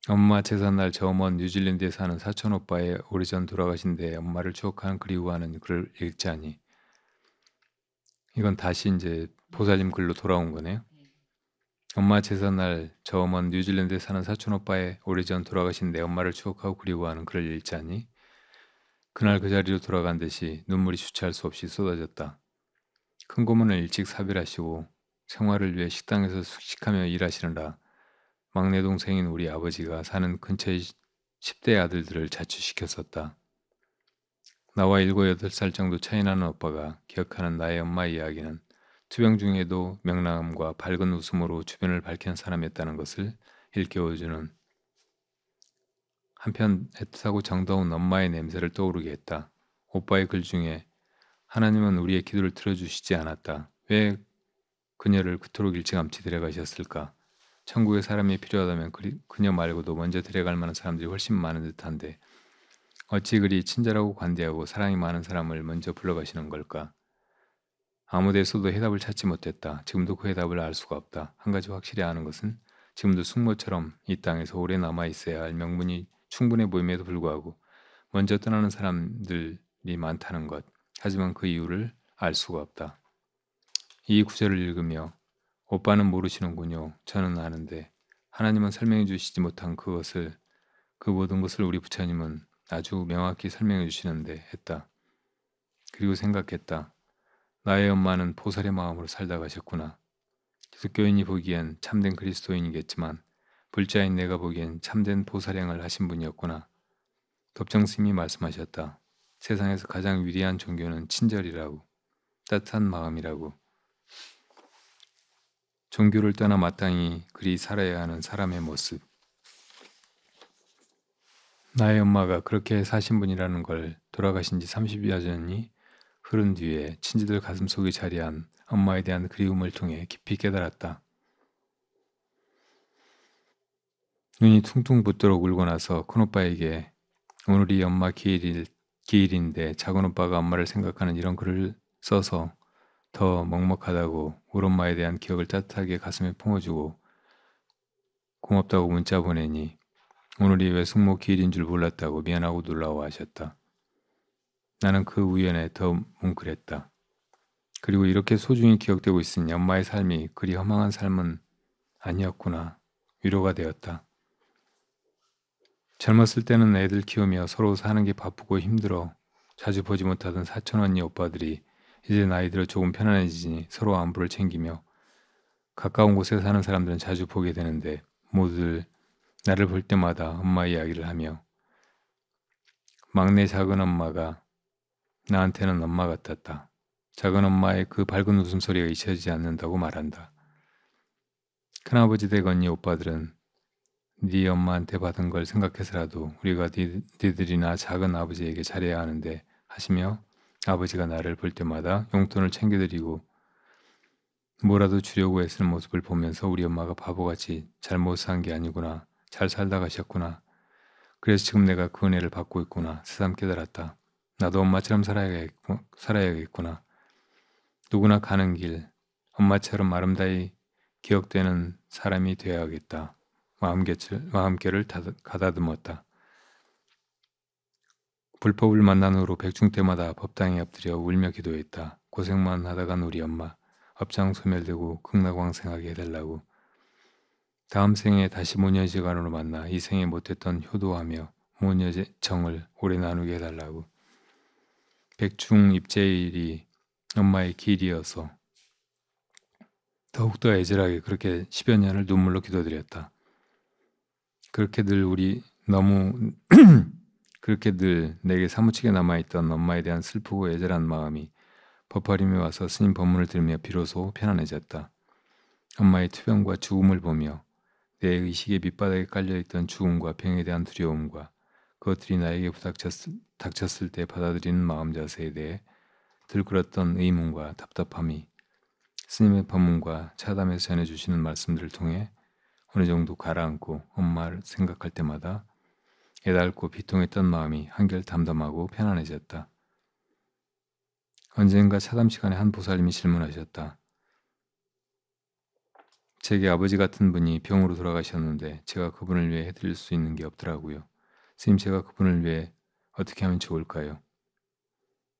엄마 제삿날 저 먼 뉴질랜드에 사는 사촌 오빠의 오래전 돌아가신 데 엄마를 추억하는 그리워하는 글을 읽자니 이건 다시 이제 보살님 글로 돌아온 거네요. 엄마 제삿날 저 먼 뉴질랜드에 사는 사촌 오빠의 오래전 돌아가신 내 엄마를 추억하고 그리워하는 글을 읽자니 그날 그 자리로 돌아간 듯이 눈물이 주체할 수 없이 쏟아졌다. 큰 고모는 일찍 사별하시고 생활을 위해 식당에서 숙식하며 일하시느라 막내 동생인 우리 아버지가 사는 근처의 10대 아들들을 자취시켰었다. 나와 7, 8살 정도 차이 나는 오빠가 기억하는 나의 엄마 이야기는 투병 중에도 명랑함과 밝은 웃음으로 주변을 밝히는 사람이었다는 것을 일깨워주는 한편 애틋하고 정다운 엄마의 냄새를 떠오르게 했다. 오빠의 글 중에 하나님은 우리의 기도를 들어주시지 않았다. 왜 그녀를 그토록 일찌감치 데려가셨을까? 천국에 사람이 필요하다면 그녀 말고도 먼저 데려갈 만한 사람들이 훨씬 많은 듯한데 어찌 그리 친절하고 관대하고 사랑이 많은 사람을 먼저 불러가시는 걸까? 아무 데서도 해답을 찾지 못했다. 지금도 그 해답을 알 수가 없다. 한 가지 확실히 아는 것은 지금도 숙모처럼 이 땅에서 오래 남아있어야 할 명분이 충분해 보임에도 불구하고 먼저 떠나는 사람들이 많다는 것. 하지만 그 이유를 알 수가 없다. 이 구절을 읽으며 오빠는 모르시는군요. 저는 아는데 하나님은 설명해 주시지 못한 그것을 그 모든 것을 우리 부처님은 아주 명확히 설명해 주시는데 했다. 그리고 생각했다. 나의 엄마는 보살의 마음으로 살다 가셨구나. 기독교인이 보기엔 참된 그리스도인이겠지만 불자인 내가 보기엔 참된 보살행을 하신 분이었구나. 법정스님이 말씀하셨다. 세상에서 가장 위대한 종교는 친절이라고, 따뜻한 마음이라고. 종교를 떠나 마땅히 그리 살아야 하는 사람의 모습. 나의 엄마가 그렇게 사신 분이라는 걸 돌아가신 지 30여 년이 흐른 뒤에 친지들 가슴속에 자리한 엄마에 대한 그리움을 통해 깊이 깨달았다. 눈이 퉁퉁 붓도록 울고 나서 큰오빠에게 오늘이 엄마 기일인데 작은오빠가 엄마를 생각하는 이런 글을 써서 더 먹먹하다고 우리 엄마에 대한 기억을 따뜻하게 가슴에 품어주고 고맙다고 문자 보내니 오늘이 외숙모 기일인 줄 몰랐다고 미안하고 놀라워하셨다. 나는 그 우연에 더 뭉클했다. 그리고 이렇게 소중히 기억되고 있으니 엄마의 삶이 그리 허망한 삶은 아니었구나. 위로가 되었다. 젊었을 때는 애들 키우며 서로 사는 게 바쁘고 힘들어 자주 보지 못하던 사촌언니 오빠들이 이제 나이 들어 조금 편안해지니 서로 안부를 챙기며 가까운 곳에 사는 사람들은 자주 보게 되는데 모두들 나를 볼 때마다 엄마 이야기를 하며 막내 작은 엄마가 나한테는 엄마 같았다. 작은 엄마의 그 밝은 웃음소리가 잊혀지지 않는다고 말한다. 큰아버지 댁 언니 오빠들은 네 엄마한테 받은 걸 생각해서라도 우리가 니들이나 작은 아버지에게 잘해야 하는데 하시며 아버지가 나를 볼 때마다 용돈을 챙겨드리고 뭐라도 주려고 애쓰는 모습을 보면서 우리 엄마가 바보같이 잘못 산 게 아니구나. 잘 살다 가셨구나. 그래서 지금 내가 그 은혜를 받고 있구나. 새삼 깨달았다. 나도 엄마처럼 살아야겠구나. 누구나 가는 길 엄마처럼 아름다이 기억되는 사람이 되어야겠다. 마음결을 가다듬었다. 불법을 만난 후로 백중 때마다 법당에 엎드려 울며 기도했다. 고생만 하다간 우리 엄마 업장소멸되고 극락왕생하게 해달라고. 다음 생에 다시 모녀지간으로 만나 이 생에 못했던 효도하며 모녀의 정을 오래 나누게 해달라고. 백중 입제일이 엄마의 길이어서 더욱더 애절하게 그렇게 10여 년을 눈물로 기도드렸다. 그렇게 늘 내게 사무치게 남아있던 엄마에 대한 슬프고 애절한 마음이 버퍼림에 와서 스님 법문을 들으며 비로소 편안해졌다. 엄마의 투병과 죽음을 보며 내 의식의 밑바닥에 깔려있던 죽음과 병에 대한 두려움과 그것들이 나에게 닥쳤을 때 받아들이는 마음 자세에 대해 들끓었던 의문과 답답함이 스님의 법문과 차담에서 전해주시는 말씀들을 통해 어느 정도 가라앉고 엄마를 생각할 때마다 애달고 비통했던 마음이 한결 담담하고 편안해졌다. 언젠가 차담 시간에 한 보살님이 질문하셨다. 제게 아버지 같은 분이 병으로 돌아가셨는데 제가 그분을 위해 해드릴 수 있는 게 없더라고요. 스님, 제가 그분을 위해 어떻게 하면 좋을까요?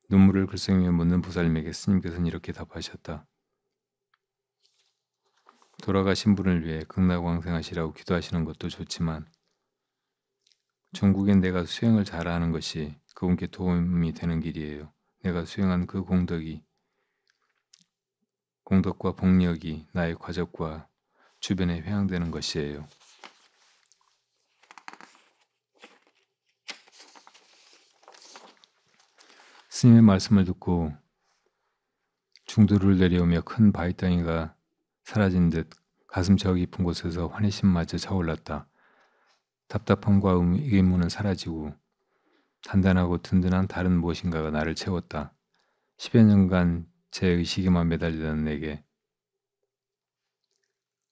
눈물을 글썽이며 묻는 보살님에게 스님께서는 이렇게 답하셨다. 돌아가신 분을 위해 극락왕생하시라고 기도하시는 것도 좋지만 종국엔 내가 수행을 잘하는 것이 그분께 도움이 되는 길이에요. 내가 수행한 그 공덕과 복력이 나의 과적과 주변에 회양되는 것이에요. 스님의 말씀을 듣고 중도를 내려오며 큰 바위덩이가 사라진 듯 가슴 저 깊은 곳에서 환희심마저 차올랐다. 답답함과 의문은 사라지고 단단하고 든든한 다른 무엇인가가 나를 채웠다. 10여 년간 제 의식에만 매달리던 내게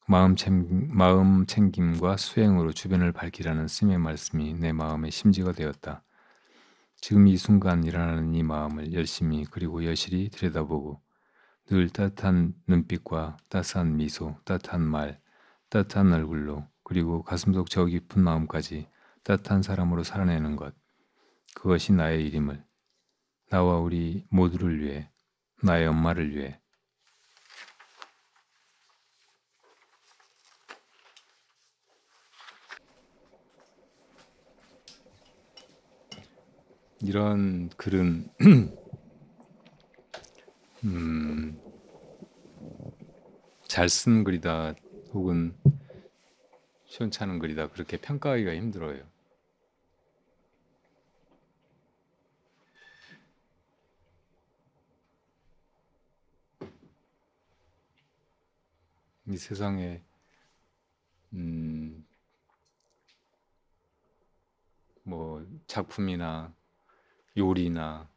마음 챙김과 수행으로 주변을 밝히라는 스님의 말씀이 내 마음의 심지가 되었다. 지금 이 순간 일어나는 이 마음을 열심히 그리고 여실히 들여다보고 늘 따뜻한 눈빛과 따스한 미소, 따뜻한 말, 따뜻한 얼굴로 그리고 가슴속 저 깊은 마음까지 따뜻한 사람으로 살아내는 것, 그것이 나의 일임을, 나와 우리 모두를 위해, 나의 엄마를 위해. 이런 글은 잘 쓴 글이다 혹은 시원찮은 글이다 그렇게 평가하기가 힘들어요. 이 세상에 뭐 작품이나 요리나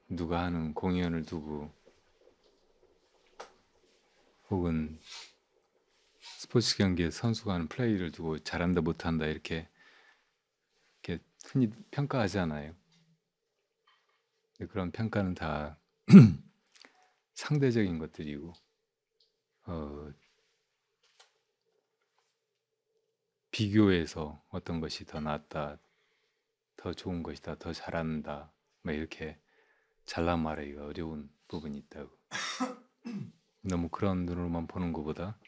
누가 하는 공연을 두고 혹은 스포츠 경기에 선수가 하는 플레이를 두고 잘한다 못한다 이렇게 흔히 평가하잖아요. 그런 평가는 다 상대적인 것들이고 비교해서 어떤 것이 더 낫다, 더 좋은 것이다, 더 잘한다 뭐 이렇게 잘라 말하기가 어려운 부분이 있다고. 너무 그런 눈으로만 보는 것보다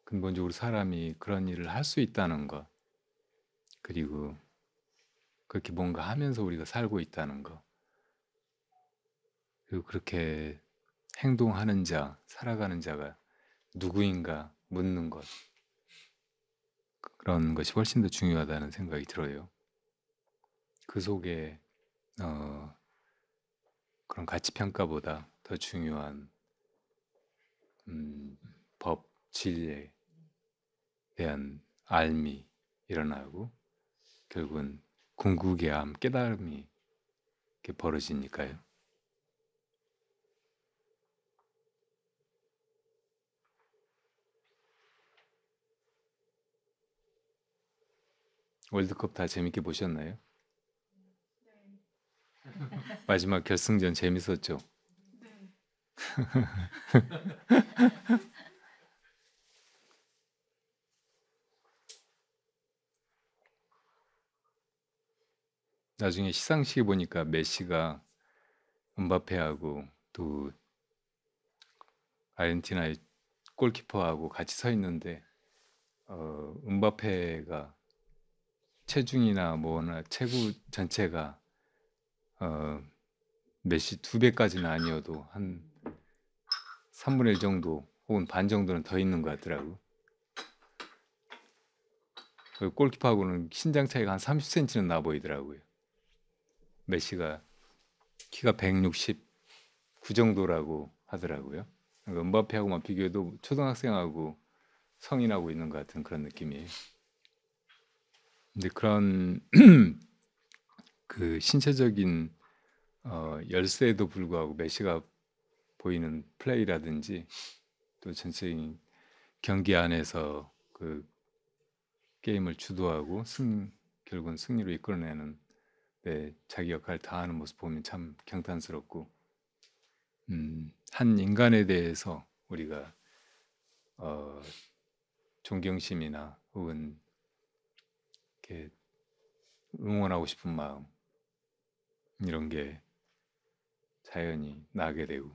근본적으로 사람이 그런 일을 할 수 있다는 것, 그리고 그렇게 뭔가 하면서 우리가 살고 있다는 것, 그리고 그렇게 행동하는 자, 살아가는 자가 누구인가 묻는 것, 그런 것이 훨씬 더 중요하다는 생각이 들어요. 그 속에 그런 가치평가보다 더 중요한 법, 진리에 대한 알미 일어나고 결국은 궁극의 깨달음이 이렇게 벌어지니까요. 월드컵 다 재밌게 보셨나요? 마지막 결승전 재밌었죠? 네. 나중에 시상식에 보니까 메시가 음바페하고 또 아르헨티나의 골키퍼하고 같이 서 있는데 음바페가 체중이나 뭐나 체구 전체가 메시 2배까지는 아니어도 한 3분의 1 정도 혹은 반 정도는 더 있는 것 같더라고. 골키퍼하고는 신장 차이가 한 30cm는 나 보이더라고요. 메시가 키가 169 정도라고 하더라고요. 그러니까 음바페하고만 비교해도 초등학생하고 성인하고 있는 것 같은 그런 느낌이에요. 근데 그런 그 신체적인 열세에도 불구하고 메시가 보이는 플레이라든지 또 전체적인 경기 안에서 그 게임을 주도하고 결국은 승리로 이끌어내는 자기 역할을 다하는 모습 보면 참 경탄스럽고 한 인간에 대해서 우리가 존경심이나 혹은 이렇게 응원하고 싶은 마음 이런 게 자연히 나게 되고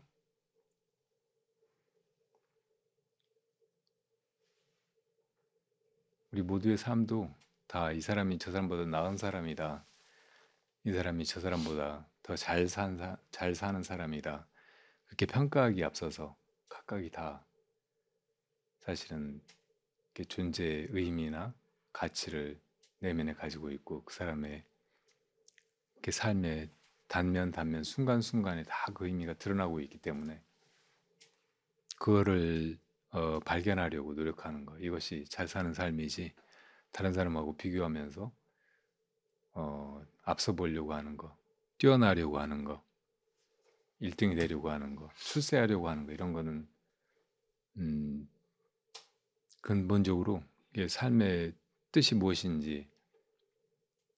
우리 모두의 삶도 다 이 사람이 저 사람보다 나은 사람이다. 이 사람이 저 사람보다 더 잘 사는 사람이다. 그렇게 평가하기 앞서서 각각이 다 사실은 존재의 의미나 가치를 내면에 가지고 있고 그 사람의 삶의 단면 순간순간에 다 그 의미가 드러나고 있기 때문에 그거를 발견하려고 노력하는 거 이것이 잘 사는 삶이지 다른 사람하고 비교하면서 앞서 보려고 하는 거 뛰어나려고 하는 거 1등이 되려고 하는 거 출세하려고 하는 거 이런 거는 근본적으로 이게 삶의 뜻이 무엇인지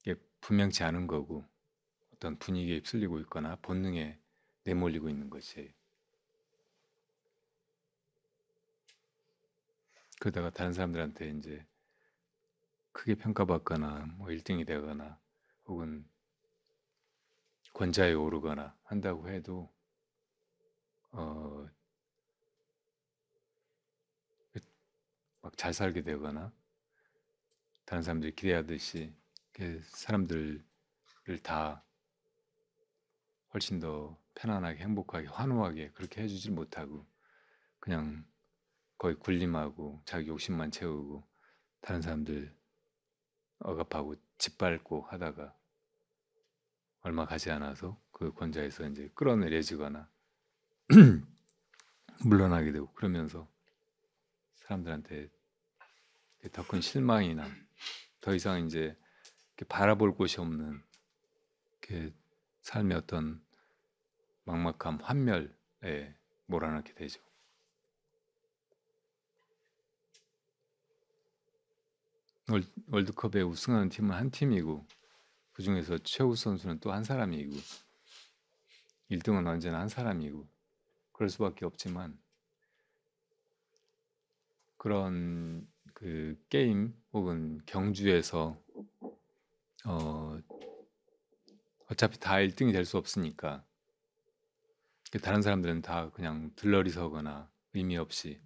이게 분명치 않은 거고 어떤 분위기에 휩쓸리고 있거나 본능에 내몰리고 있는 것이에요. 그러다가 다른 사람들한테 이제 크게 평가받거나 뭐 1등이 되거나 혹은 권좌에 오르거나 한다고 해도 잘 살게 되거나 다른 사람들이 기대하듯이 사람들을 다 훨씬 더 편안하게 행복하게 환호하게 그렇게 해주질 못하고 그냥 거의 군림하고 자기 욕심만 채우고 다른 사람들 억압하고 짓밟고 하다가 얼마 가지 않아서 그 권좌에서 이제 끌어내려지거나 물러나게 되고 그러면서 사람들한테 더 큰 실망이나 더 이상 이제 바라볼 곳이 없는 삶의 어떤 막막함, 환멸에 몰아넣게 되죠. 월드컵에 우승하는 팀은 한 팀이고 그 중에서 최우 선수는 또 한 사람이고 1등은 언제나 한 사람이고 그럴 수밖에 없지만 그런 그 게임 혹은 경주에서 어차피 다 1등이 될 수 없으니까 다른 사람들은 다 그냥 들러리 서거나 의미 없이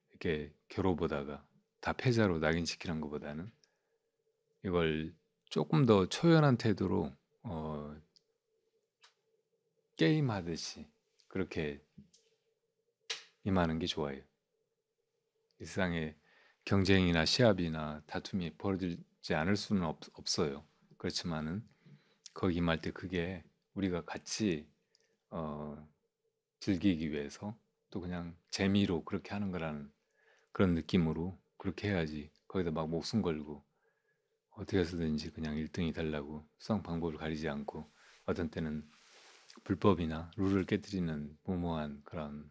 이렇게 겨뤄보다가 다 패자로 낙인시키는 것보다는 이걸 조금 더 초연한 태도로 게임하듯이 그렇게 임하는 게 좋아요. 이 세상에 경쟁이나 시합이나 다툼이 벌어지지 않을 수는 없어요. 그렇지만은 거기 임할 때 그게 우리가 같이 즐기기 위해서 또 그냥 재미로 그렇게 하는 거라는 그런 느낌으로 그렇게 해야지 거기다 막 목숨 걸고 어떻게 해서든지 그냥 1등이 되려고 수상 방법을 가리지 않고 어떤 때는 불법이나 룰을 깨뜨리는 무모한 그런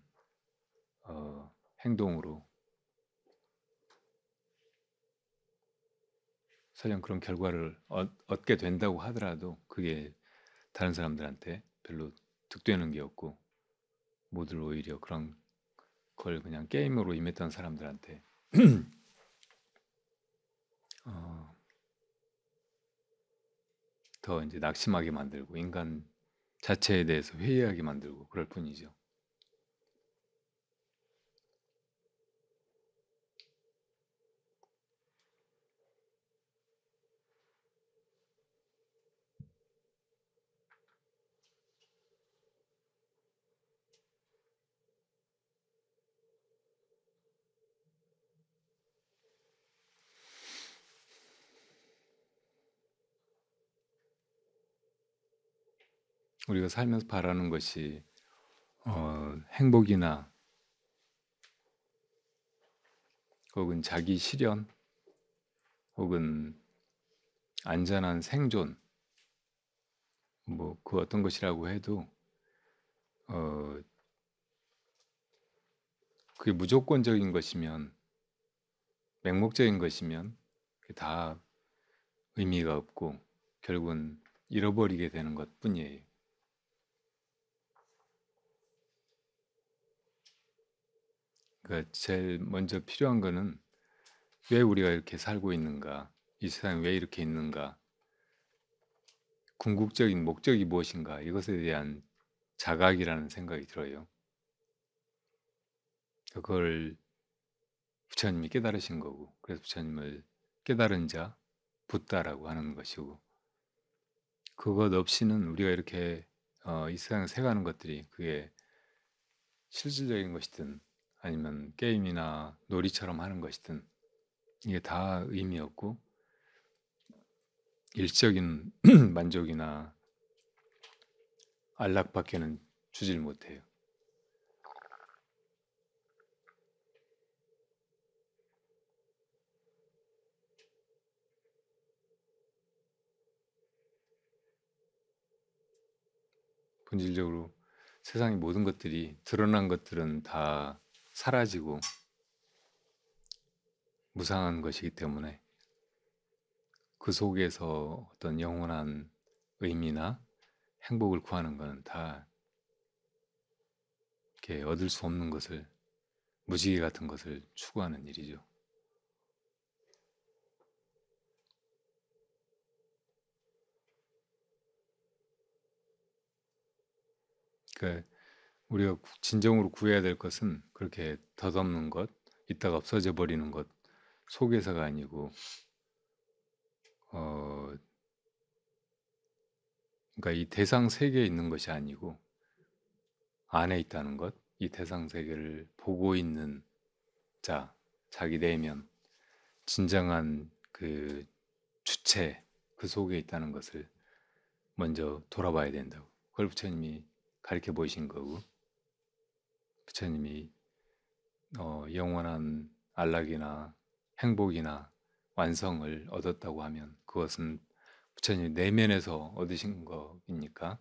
행동으로 설령 그런 결과를 얻게 된다고 하더라도 그게 다른 사람들한테 별로 득되는 게 없고 모두 오히려 그런 걸 그냥 게임으로 임했던 사람들한테 더 이제 낙심하게 만들고 인간 자체에 대해서 회의하게 만들고 그럴 뿐이죠. 우리가 살면서 바라는 것이 행복이나 혹은 자기 실현 혹은 안전한 생존 뭐 그 어떤 것이라고 해도 그게 무조건적인 것이면 맹목적인 것이면 그게 다 의미가 없고 결국은 잃어버리게 되는 것뿐이에요. 그러니까 제일 먼저 필요한 거는 왜 우리가 이렇게 살고 있는가, 이 세상에 왜 이렇게 있는가, 궁극적인 목적이 무엇인가 이것에 대한 자각이라는 생각이 들어요. 그걸 부처님이 깨달으신 거고 그래서 부처님을 깨달은 자, 붓다라고 하는 것이고 그것 없이는 우리가 이렇게 이 세상에 새가는 것들이 그게 실질적인 것이든 아니면 게임이나 놀이처럼 하는 것이든 이게 다 의미 없고 일적인 만족이나 안락밖에는 주질 못해요. 본질적으로 세상의 모든 것들이 드러난 것들은 다 사라지고 무상한 것이기 때문에 그 속에서 어떤 영원한 의미나 행복을 구하는 것은 다 이렇게 얻을 수 없는 것을 무지개 같은 것을 추구하는 일이죠. 그러니까 우리가 진정으로 구해야 될 것은 그렇게 덧없는 것, 있다가 없어져 버리는 것, 속에서가 아니고 어, 그러니까 이 대상 세계에 있는 것이 아니고 안에 있다는 것, 이 대상 세계를 보고 있는 자, 자기 내면, 진정한 그 주체, 그 속에 있다는 것을 먼저 돌아봐야 된다고. 그걸 부처님이 가르쳐 보이신 거고, 부처님이 영원한 안락이나 행복이나 완성을 얻었다고 하면 그것은 부처님 내면에서 얻으신 거니까,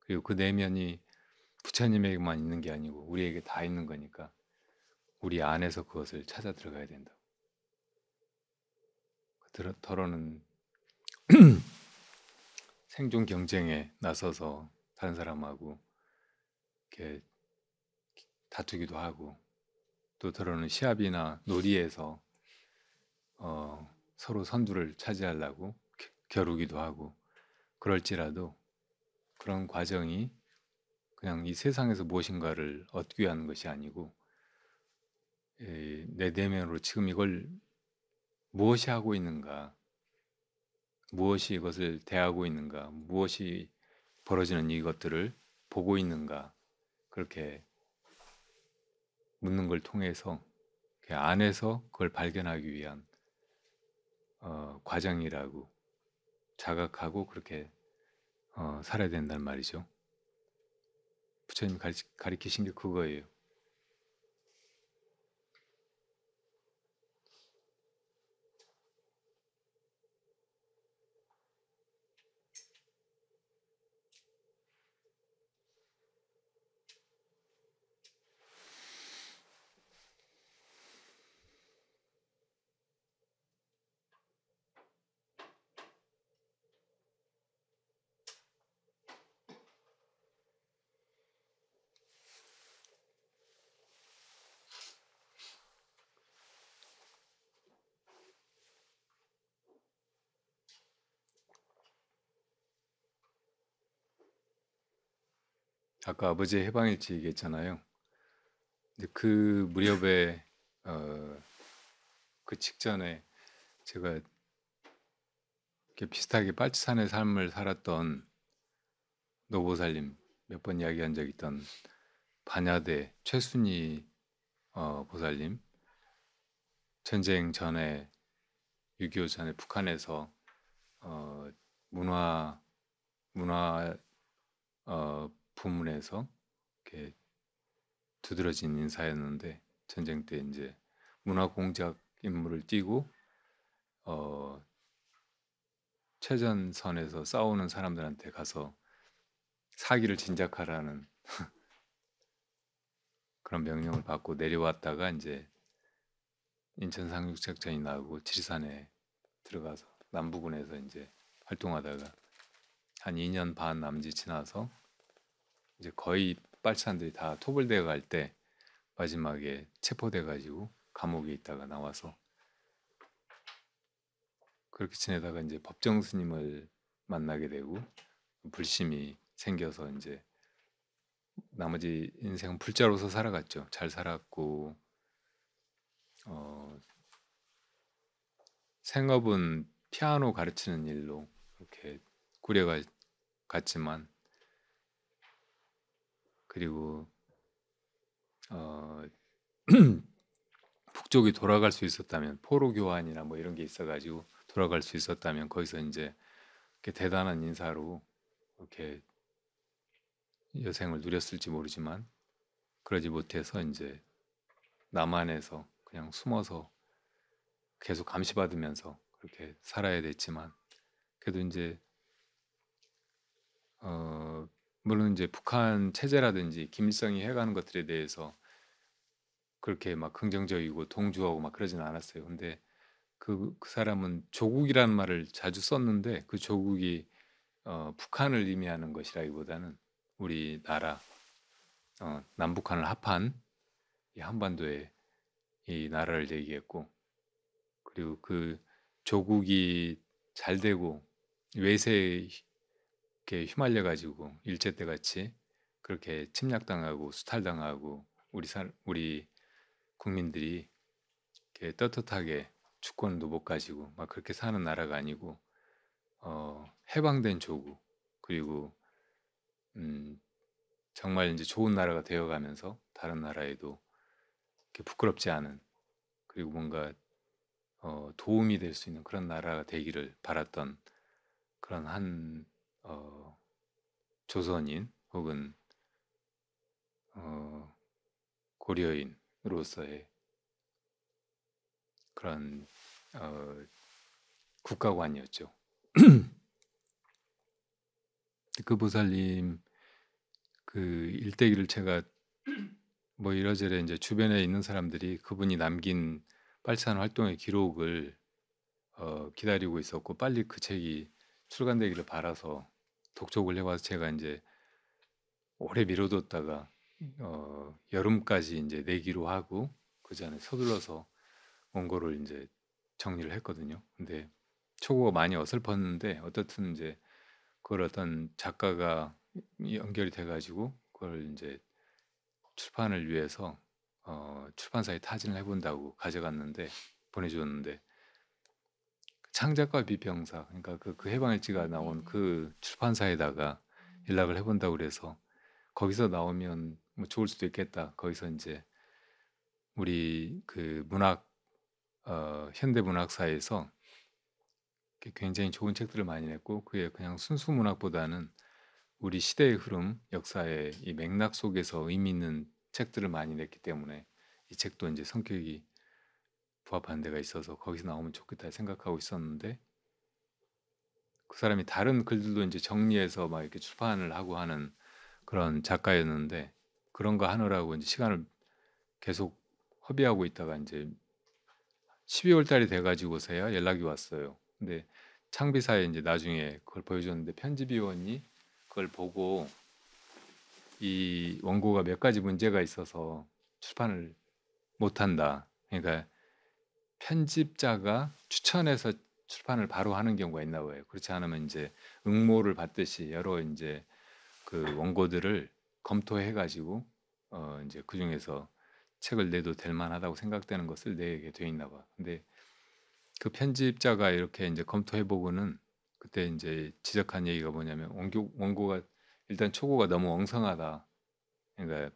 그리고 그 내면이 부처님에게만 있는 게 아니고 우리에게 다 있는 거니까 우리 안에서 그것을 찾아 들어가야 된다. 더러는 생존 경쟁에 나서서 다른 사람하고 이렇게 다투기도 하고, 또 더러는 시합이나 놀이에서 서로 선두를 차지하려고 겨루기도 하고, 그럴지라도 그런 과정이 그냥 이 세상에서 무엇인가를 얻기 위한 것이 아니고 내 내면으로 지금 이걸 무엇이 하고 있는가, 무엇이 이것을 대하고 있는가, 무엇이 벌어지는 이것들을 보고 있는가, 그렇게 묻는 걸 통해서 그 안에서 그걸 발견하기 위한 과정이라고 자각하고 그렇게 살아야 된다는 말이죠. 부처님이 가르치신 게 그거예요. 아까 아버지의 해방일지 얘기했잖아요. 근데 그 무렵에 그 직전에 제가 이렇게 비슷하게 빨치산의 삶을 살았던 노보살님, 몇 번 이야기한 적 있던 반야대 최순희 보살님, 전쟁 전에 6.25 전에 북한에서 문화 부문에서 이렇게 두드러진 인사였는데, 전쟁 때 이제 문화 공작 임무를 띠고 최전선에서 싸우는 사람들한테 가서 사기를 진작하라는 그런 명령을 받고 내려왔다가 이제 인천 상륙작전이 나오고 지리산에 들어가서 남부군에서 이제 활동하다가 한 2년 반 남짓 지나서 이제 거의 빨치산들이 다 토벌되어 갈 때 마지막에 체포돼 가지고 감옥에 있다가 나와서 그렇게 지내다가 이제 법정 스님을 만나게 되고 불심이 생겨서 이제 나머지 인생은 불자로서 살아갔죠. 잘 살았고 생업은 피아노 가르치는 일로 이렇게 꾸려갔지만, 그리고 북쪽이 돌아갈 수 있었다면, 포로 교환이나 뭐 이런 게 있어가지고 돌아갈 수 있었다면 거기서 이제 이렇게 대단한 인사로 이렇게 여생을 누렸을지 모르지만 그러지 못해서 이제 남한에서 그냥 숨어서 계속 감시받으면서 그렇게 살아야 됐지만, 그래도 이제 물론 이제 북한 체제라든지 김일성이 해가는 것들에 대해서 그렇게 막 긍정적이고 동조하고 막 그러지는 않았어요. 근데 그 사람은 조국이라는 말을 자주 썼는데 그 조국이 북한을 의미하는 것이라기보다는 우리나라 남북한을 합한 이 한반도의 이 나라를 얘기했고, 그리고 그 조국이 잘 되고 외세에 휘말려 가지고 일제 때 같이 그렇게 침략당하고 수탈당하고 우리 국민들이 이렇게 떳떳하게 주권도 못 가지고 막 그렇게 사는 나라가 아니고 해방된 조국 그리고 정말 이제 좋은 나라가 되어가면서 다른 나라에도 이렇게 부끄럽지 않은 그리고 뭔가 도움이 될 수 있는 그런 나라가 되기를 바랐던 그런 한 조선인 혹은 고려인으로서의 그런 국가관이었죠. 그 보살님 그 일대기를 제가 뭐 이러저러 이제 주변에 있는 사람들이 그분이 남긴 빨치산 활동의 기록을 기다리고 있었고 빨리 그 책이 출간되기를 바라서 독촉을 해와서 제가 이제 오래 미뤄뒀다가 여름까지 이제 내기로 하고 그 전에 서둘러서 원고를 이제 정리를 했거든요. 근데 초고가 많이 어설펐는데 어떻든 이제 그걸 어떤 작가가 연결이 돼가지고 그걸 이제 출판을 위해서 출판사에 타진을 해본다고 가져갔는데 보내주었는데 창작과 비평사 그러니까 그 해방일지가 나온 그 출판사에다가 연락을 해본다고 그래서 거기서 나오면 뭐 좋을 수도 있겠다. 거기서 이제 우리 그 문학 현대 문학사에서 굉장히 좋은 책들을 많이 냈고 그게 그냥 순수 문학보다는 우리 시대의 흐름, 역사의 이 맥락 속에서 의미 있는 책들을 많이 냈기 때문에 이 책도 이제 성격이 부합하는 데가 있어서 거기서 나오면 좋겠다 생각하고 있었는데 그 사람이 다른 글들도 이제 정리해서 막 이렇게 출판을 하고 하는 그런 작가였는데 그런 거 하느라고 이제 시간을 계속 허비하고 있다가 이제 12월 달이 돼가지고서야 연락이 왔어요. 근데 창비사에 이제 나중에 그걸 보여줬는데 편집위원이 그걸 보고 이 원고가 몇 가지 문제가 있어서 출판을 못한다. 그러니까 편집자가 추천해서 출판을 바로 하는 경우가 있나 봐요. 그렇지 않으면 이제 응모를 받듯이 여러 이제 그 원고들을 검토해 가지고 이제 그 중에서 책을 내도 될 만하다고 생각되는 것을 내게 돼 있나 봐. 근데 그 편집자가 이렇게 이제 검토해 보고는 그때 이제 지적한 얘기가 뭐냐면 원고가 일단 초고가 너무 엉성하다. 그러니까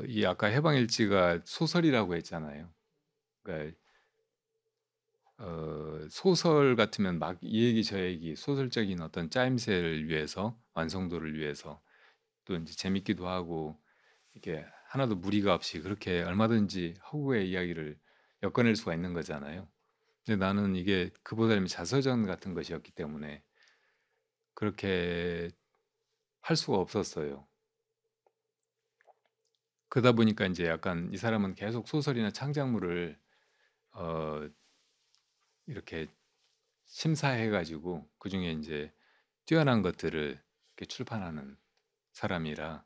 이 아까 해방일지가 소설이라고 했잖아요. 그러니까 소설 같으면 막 이 얘기 저 얘기 소설적인 어떤 짜임새를 위해서 완성도를 위해서 또 이제 재밌기도 하고 이게 하나도 무리가 없이 그렇게 얼마든지 허구의 이야기를 엮어낼 수가 있는 거잖아요. 근데 나는 이게 그보다는 자서전 같은 것이었기 때문에 그렇게 할 수가 없었어요. 그러다 보니까 이제 약간 이 사람은 계속 소설이나 창작물을 어, 이렇게 심사해가지고 그 중에 이제 뛰어난 것들을 이렇게 출판하는 사람이라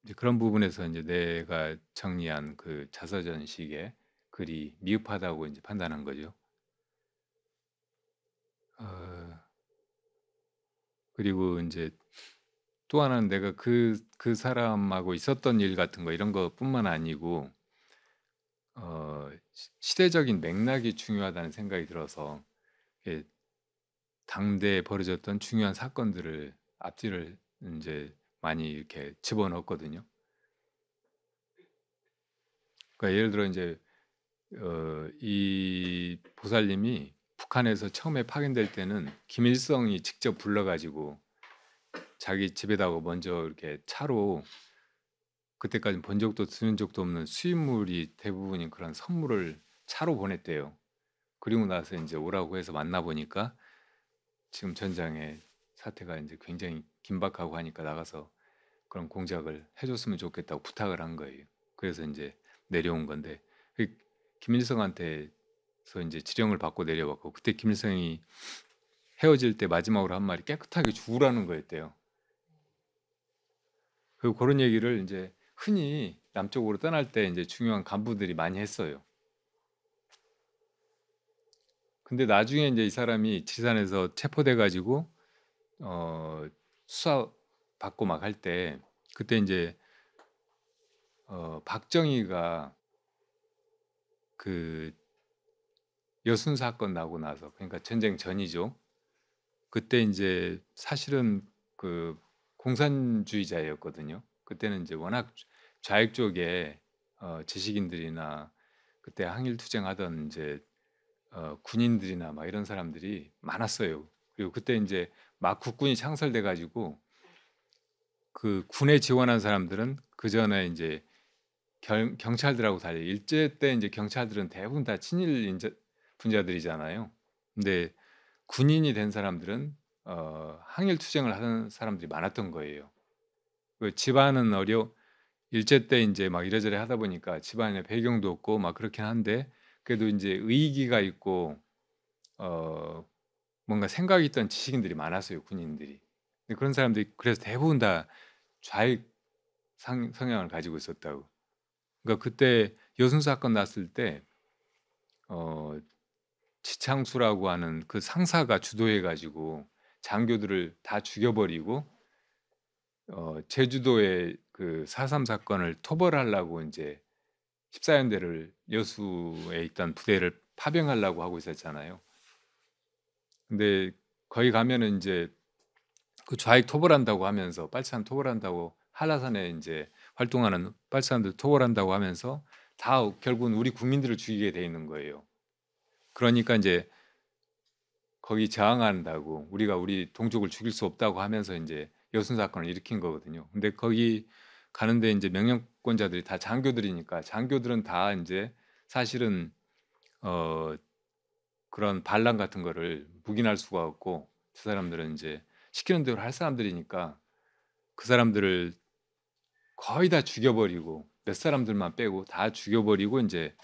이제 그런 부분에서 이제 내가 정리한 그 자서전식의 글이 미흡하다고 이제 판단한 거죠. 그리고 이제 또 하나는 내가 그 사람하고 있었던 일 같은 거 이런 것뿐만 아니고 시대적인 맥락이 중요하다는 생각이 들어서 당대에 벌어졌던 중요한 사건들을 앞뒤를 이제 많이 이렇게 집어넣었거든요. 그러니까 예를 들어 이제 이 보살님이 북한에서 처음에 파견될 때는 김일성이 직접 불러가지고 자기 집에다가 먼저 이렇게 차로 그때까지 본 적도 들은 적도 없는 수입물이 대부분인 그런 선물을 차로 보냈대요. 그리고 나서 이제 오라고 해서 만나 보니까 지금 전장의 사태가 이제 굉장히 긴박하고 하니까 나가서 그런 공작을 해줬으면 좋겠다고 부탁을 한 거예요. 그래서 이제 내려온 건데 김일성한테서 이제 지령을 받고 내려왔고 그때 김일성이 헤어질 때 마지막으로 한 말이 깨끗하게 죽으라는 거였대요. 그리고 그런 얘기를 이제 흔히 남쪽으로 떠날 때 이제 중요한 간부들이 많이 했어요. 근데 나중에 이제 이 사람이 지산에서 체포돼 가지고 수사 받고 막 할 때 그때 이제 박정희가 그 여순 사건 나고 나서 그러니까 전쟁 전이죠. 그때 이제 사실은 그 공산주의자였거든요. 그때는 이제 워낙 좌익 쪽에 지식인들이나 그때 항일 투쟁하던 이제 군인들이나 막 이런 사람들이 많았어요. 그리고 그때 이제 막 국군이 창설돼 가지고 그 군에 지원한 사람들은 그 전에 이제 경찰들하고 달리 일제 때 이제 경찰들은 대부분 다 친일 분자들이잖아요. 근데 군인이 된 사람들은 항일 투쟁을 하는 사람들이 많았던 거예요. 그 집안은 일제 때 이제 막 이래저래 하다 보니까 집안에 배경도 없고 막 그렇긴 한데 그래도 이제 의기가 있고 뭔가 생각이 있던 지식인들이 많았어요, 군인들이. 근데 그런 사람들이 그래서 대부분 다 좌익 성향을 가지고 있었다고. 그러니까 그때 여순 사건 났을 때 지창수라고 하는 그 상사가 주도해 가지고 장교들을 다 죽여버리고 제주도의 그 4.3 사건을 토벌하려고 이제 14연대를 여수에 있던 부대를 파병하려고 하고 있었잖아요. 근데 거기 가면은 이제 그 좌익 토벌한다고 하면서 빨치산 토벌한다고 한라산에 이제 활동하는 빨치산들 토벌한다고 하면서 다 결국은 우리 국민들을 죽이게 돼 있는 거예요. 그러니까 이제 거기 저항한다고 우리가 우리 동족을 죽일 수 없다고 하면서 이제 여순 사건을 일으킨 거거든요. 근데 거기 가는데 이제 명령권자들이 다 장교들이니까 장교들은 다 이제 사실은 그런 반란 같은 거를 묵인할 수가 없고 그 사람들은 이제 시키는 대로 할 사람들이니까 그 사람들을 거의 다 죽여버리고 몇 사람들만 빼고 다 죽여버리고 이제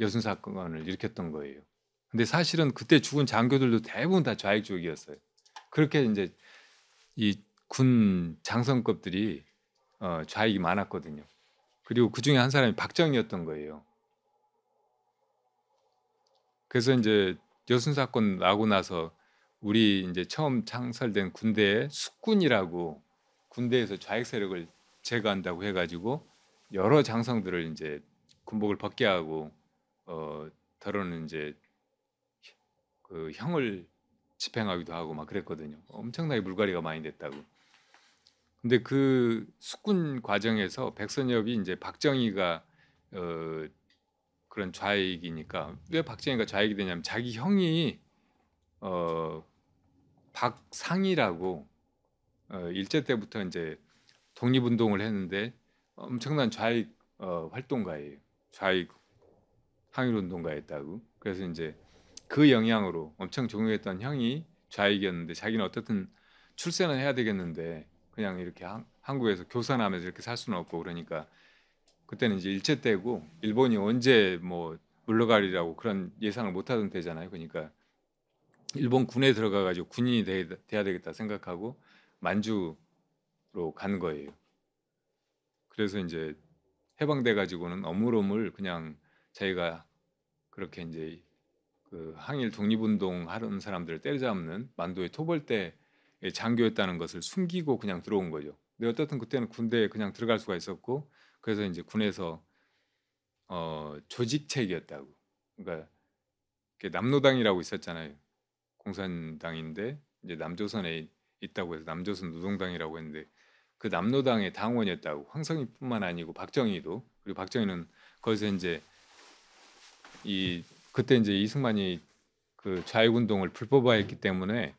여순 사건을 일으켰던 거예요. 근데 사실은 그때 죽은 장교들도 대부분 다 좌익 쪽이었어요. 그렇게 이제 이 군 장성급들이 좌익이 많았거든요. 그리고 그 중에 한 사람이 박정희였던 거예요. 그래서 이제 여순 사건 나고 나서 우리 이제 처음 창설된 군대에 숙군이라고 군대에서 좌익 세력을 제거한다고 해가지고 여러 장성들을 이제 군복을 벗게 하고 더러는 이제 그 형을 집행하기도 하고 막 그랬거든요. 엄청나게 물갈이가 많이 됐다고. 근데 그 숙군 과정에서 백선엽이 이제 박정희가 그런 좌익이니까 왜 박정희가 좌익이 되냐면 자기 형이 박상희라고 일제 때부터 이제 독립운동을 했는데 엄청난 좌익 활동가예요. 좌익 항일운동가였다고. 그래서 이제 그 영향으로 엄청 존경했던 형이 좌익이었는데 자기는 어떻든 출세는 해야 되겠는데 그냥 이렇게 한국에서 교산하면서 이렇게 살 수는 없고 그러니까 그때는 이제 일제 때고 일본이 언제 뭐 물러가리라고 그런 예상을 못하던 때잖아요. 그러니까 일본 군에 들어가 가지고 군인이 돼야 되겠다 생각하고 만주로 간 거예요. 그래서 이제 해방돼 가지고는 어물어물 그냥 자기가 그렇게 이제 그 항일 독립운동 하는 사람들을 때려잡는 만도의 토벌대의 장교였다는 것을 숨기고 그냥 들어온 거죠. 근데 어떻든 그때는 군대에 그냥 들어갈 수가 있었고 그래서 이제 군에서 조직책이었다고. 그러니까 남노당이라고 있었잖아요. 공산당인데 이제 남조선에 있다고 해서 남조선 노동당이라고 했는데 그 남노당의 당원이었다고. 황성희뿐만 아니고 박정희도. 그리고 박정희는 거기서 이제 그때 이제 이승만이 그 좌익운동을 불법화했기 때문에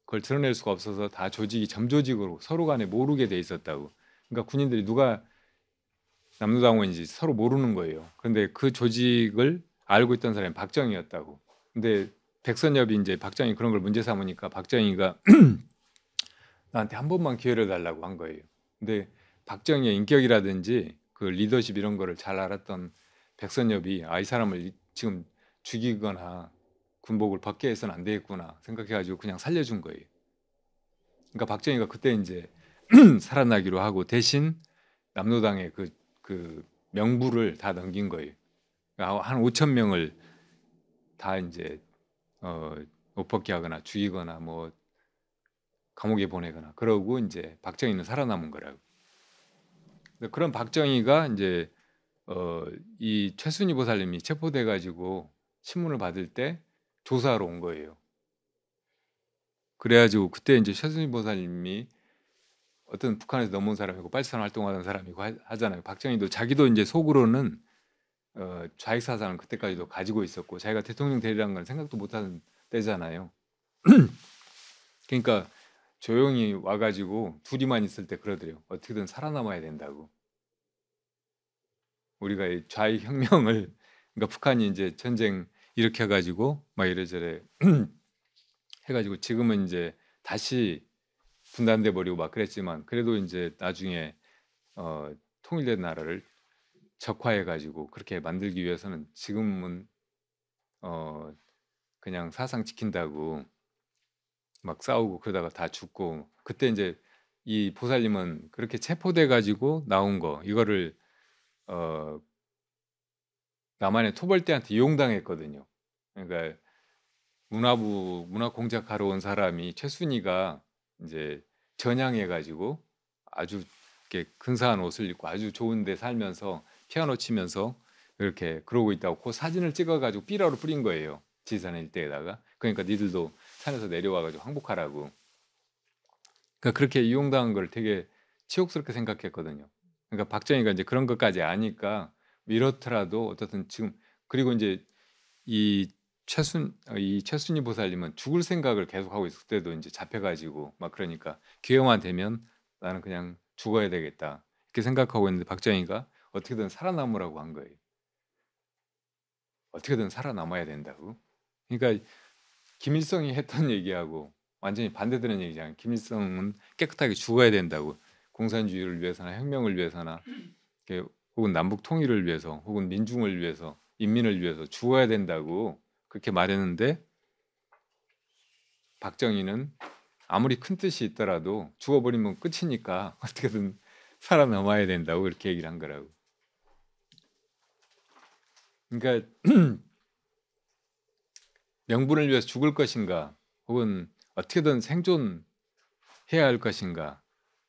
그걸 드러낼 수가 없어서 다 조직이 점조직으로 서로 간에 모르게 돼 있었다고. 그러니까 군인들이 누가 남노당원인지 서로 모르는 거예요. 그런데 그 조직을 알고 있던 사람이 박정희였다고. 근데 백선엽이 이제 박정희 그런 걸 문제 삼으니까 박정희가 나한테 한 번만 기회를 달라고 한 거예요. 근데 박정희의 인격이라든지 그 리더십 이런 거를 잘 알았던 백선엽이 이 사람을 지금 죽이거나 군복을 벗게 해서는 안 되겠구나 생각해가지고 그냥 살려준 거예요. 그러니까 박정희가 그때 이제 살아나기로 하고 대신 남노당의 그 명부를 다 넘긴 거예요. 그러니까 한 5천 명을 다 이제 못 벗게 하거나 죽이거나 뭐 감옥에 보내거나 그러고 이제 박정희는 살아남은 거라고. 그런 박정희가 이제 이 최순희 보살님이 체포돼 가지고 신문을 받을 때 조사하러 온 거예요. 그래가지고 그때 이제 최순희 보살님이 어떤 북한에서 넘어온 사람이고 빨치산 활동하는 사람이고 하잖아요. 박정희도 자기도 이제 속으로는 좌익 사상을 그때까지도 가지고 있었고 자기가 대통령 되리라는 건 생각도 못하는 때잖아요. 그러니까 조용히 와가지고 둘이만 있을 때 그러더래요. 어떻게든 살아남아야 된다고. 우리가 이 좌익 혁명을 그러니까 북한이 이제 전쟁 일으켜가지고 막 이래저래 해가지고 지금은 이제 다시 분단돼 버리고 막 그랬지만 그래도 이제 나중에 통일된 나라를 적화해가지고 그렇게 만들기 위해서는 지금은 그냥 사상 지킨다고 막 싸우고 그러다가 다 죽고 그때 이제 이 보살님은 그렇게 체포돼 가지고 나온 거 이거를 남한의 토벌대한테 이용당했거든요. 그러니까 문화 공작하러 온 사람이 최순희가 이제 전향해 가지고 아주 이렇게 근사한 옷을 입고 아주 좋은데 살면서 피아노 치면서 이렇게 그러고 있다고 그 사진을 찍어 가지고 삐라로 뿌린 거예요. 지산 일대에다가. 그러니까 니들도 산에서 내려와 가지고 항복하라고. 그러니까 그렇게 이용당한 걸 되게 치욕스럽게 생각했거든요. 그러니까 박정희가 이제 그런 것까지 아니까 이렇더라도 어떻든 지금 그리고 이제 이 최순희 보살님은 죽을 생각을 계속 하고 있을 때도 이제 잡혀가지고 막 그러니까 기회만 되면 나는 그냥 죽어야 되겠다 이렇게 생각하고 있는데 박정희가 어떻게든 살아남으라고 한 거예요. 어떻게든 살아남아야 된다고. 그러니까 김일성이 했던 얘기하고 완전히 반대되는 얘기잖아요. 김일성은 깨끗하게 죽어야 된다고. 공산주의를 위해서나 혁명을 위해서나 혹은 남북 통일을 위해서 혹은 민중을 위해서 인민을 위해서 죽어야 된다고 그렇게 말했는데 박정희는 아무리 큰 뜻이 있더라도 죽어버리면 끝이니까 어떻게든 살아남아야 된다고 그렇게 얘기를 한 거라고. 그러니까 명분을 위해서 죽을 것인가 혹은 어떻게든 생존해야 할 것인가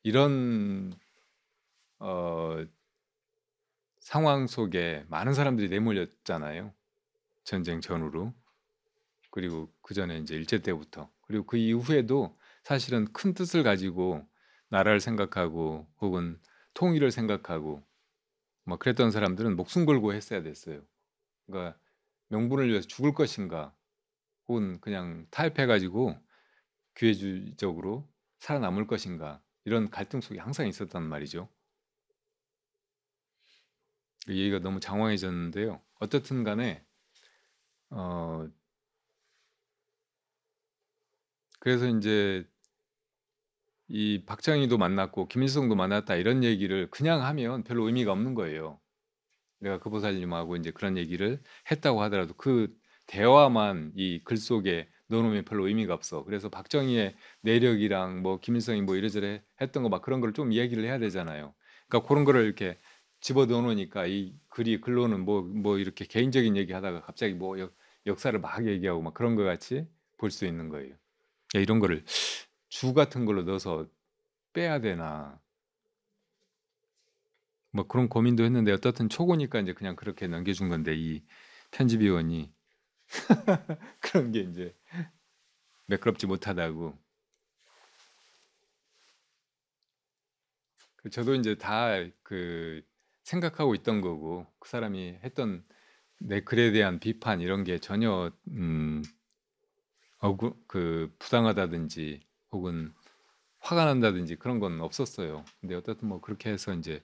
이런 상황 속에 많은 사람들이 내몰렸잖아요. 전쟁 전후로. 그리고 그 전에 이제 일제 때부터 그리고 그 이후에도 사실은 큰 뜻을 가지고 나라를 생각하고 혹은 통일을 생각하고 뭐 그랬던 사람들은 목숨 걸고 했어야 됐어요. 그러니까 명분을 위해서 죽을 것인가 혹은 그냥 타협해가지고 기회주의적으로 살아남을 것인가 이런 갈등 속에 항상 있었단 말이죠. 이 얘기가 너무 장황해졌는데요. 어떻든 간에 그래서 이제 이 박정희도 만났고 김일성도 만났다 이런 얘기를 그냥 하면 별로 의미가 없는 거예요. 내가 그 보살님하고 이제 그런 얘기를 했다고 하더라도 그 대화만 이 글 속에 넣어놓으면 별로 의미가 없어. 그래서 박정희의 내력이랑 뭐 김일성이 뭐 이래저래 했던 거 막 그런 걸 좀 이야기를 해야 되잖아요. 그러니까 그런 거를 이렇게 집어 넣어놓으니까 이 글이 글로는 뭐 이렇게 개인적인 얘기하다가 갑자기 뭐 역사를 막 얘기하고 막 그런 거 같이 볼 수 있는 거예요. 이런 거를 주 같은 걸로 넣어서 빼야 되나 뭐 그런 고민도 했는데 어떻든 초고니까 이제 그냥 그렇게 넘겨준 건데 이 편집위원이 그런 게 이제 매끄럽지 못하다고. 저도 이제 다 그 생각하고 있던 거고 그 사람이 했던 내 글에 대한 비판 이런 게 전혀 그 부당하다든지 혹은 화가 난다든지 그런 건 없었어요. 근데 어떻든 뭐 그렇게 해서 이제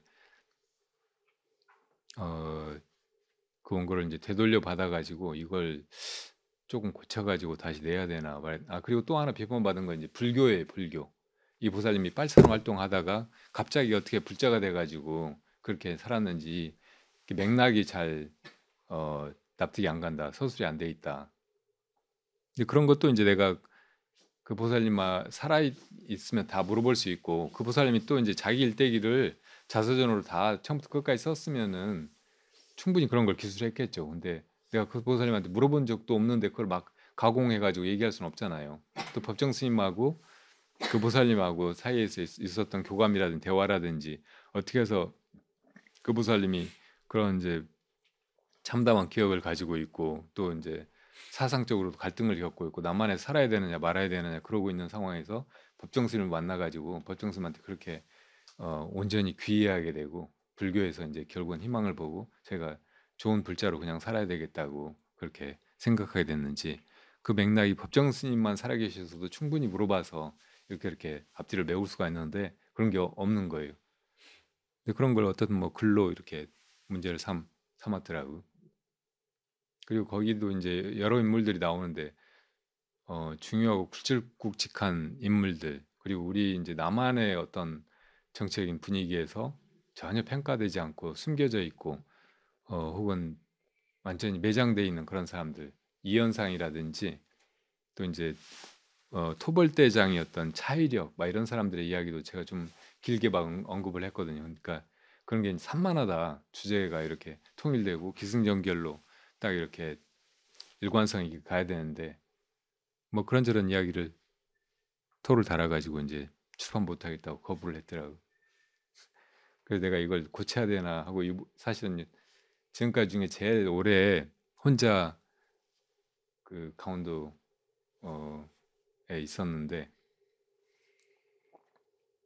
그 원고를 이제 되돌려 받아가지고 이걸 조금 고쳐가지고 다시 내야 되나 그리고 또 하나 비판받은 건 이제 불교예요. 불교. 이 보살님이 빨치산 활동하다가 갑자기 어떻게 불자가 돼가지고 그렇게 살았는지 맥락이 잘 납득이 안 간다. 서술이 안 돼 있다. 근데 그런 것도 이제 내가 그 보살님 살아 있으면 다 물어볼 수 있고 그 보살님이 또 이제 자기 일대기를 자서전으로 다 처음부터 끝까지 썼으면은 충분히 그런 걸 기술했겠죠. 근데 내가 그 보살님한테 물어본 적도 없는데 그걸 막 가공해가지고 얘기할 수는 없잖아요. 또 법정 스님하고 그 보살님하고 사이에서 있었던 교감이라든지 대화라든지 어떻게 해서 그 보살님이 그런 이제 참담한 기억을 가지고 있고 또 이제 사상적으로도 갈등을 겪고 있고 남한에 살아야 되느냐 말아야 되느냐 그러고 있는 상황에서 법정 스님을 만나가지고 법정 스님한테 그렇게 온전히 귀의하게 되고 불교에서 이제 결국은 희망을 보고 제가 좋은 불자로 그냥 살아야 되겠다고 그렇게 생각하게 됐는지 그 맥락이 법정 스님만 살아계셔서도 충분히 물어봐서 이렇게 앞뒤를 메울 수가 있는데 그런 게 없는 거예요. 근데 그런 걸 어떤 뭐 글로 이렇게 문제를 삼았더라고. 그리고 거기도 이제 여러 인물들이 나오는데 중요하고 굵직굵직한 인물들 그리고 우리 이제 남한의 어떤 정치적인 분위기에서 전혀 평가되지 않고 숨겨져 있고 혹은 완전히 매장돼 있는 그런 사람들 이현상이라든지 또 이제 토벌대장이었던 차이력 막 이런 사람들의 이야기도 제가 좀 길게 막 언급을 했거든요. 그러니까 그런 게 산만하다 주제가 이렇게 통일되고 기승전결로 딱 이렇게 일관성 있게 가야 되는데 뭐 그런저런 이야기를 토를 달아가지고 이제 출판 못하겠다고 거부를 했더라고. 그래서 내가 이걸 고쳐야 되나 하고 사실은 지금까지 중에 제일 오래 혼자 그 강원도에 있었는데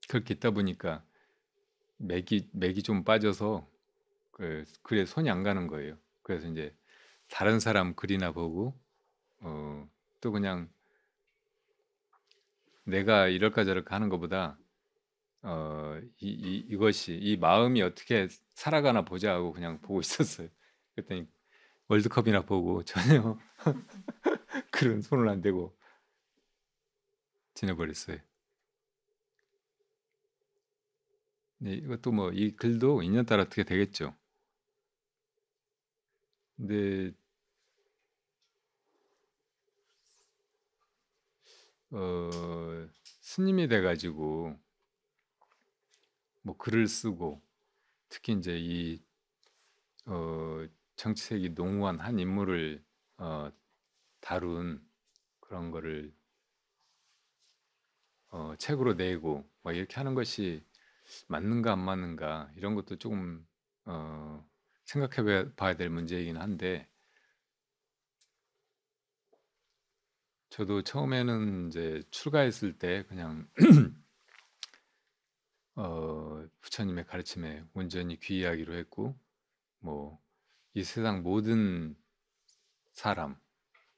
그렇게 있다 보니까 맥이 좀 빠져서 글에 손이 안 가는 거예요. 그래서 이제 다른 사람 글이나 보고 또 그냥 내가 이럴까 저럴까 하는 것보다 이것이 이 마음이 어떻게 살아가나 보자 하고 그냥 보고 있었어요. 그랬더니 월드컵이나 보고 전혀 그런 손을 안 대고 지내버렸어요. 네, 이것도 뭐 이 글도 인연 따라 어떻게 되겠죠. 근데 스님이 돼가지고 뭐 글을 쓰고 특히 이제 이 정치색이 농후한 한 인물을 다룬 그런 거를 책으로 내고 막 이렇게 하는 것이 맞는가 안 맞는가 이런 것도 조금 생각해 봐야 될 문제이긴 한데 저도 처음에는 이제 출가했을 때 그냥 부처님의 가르침에 온전히 귀의하기로 했고 뭐 이 세상 모든 사람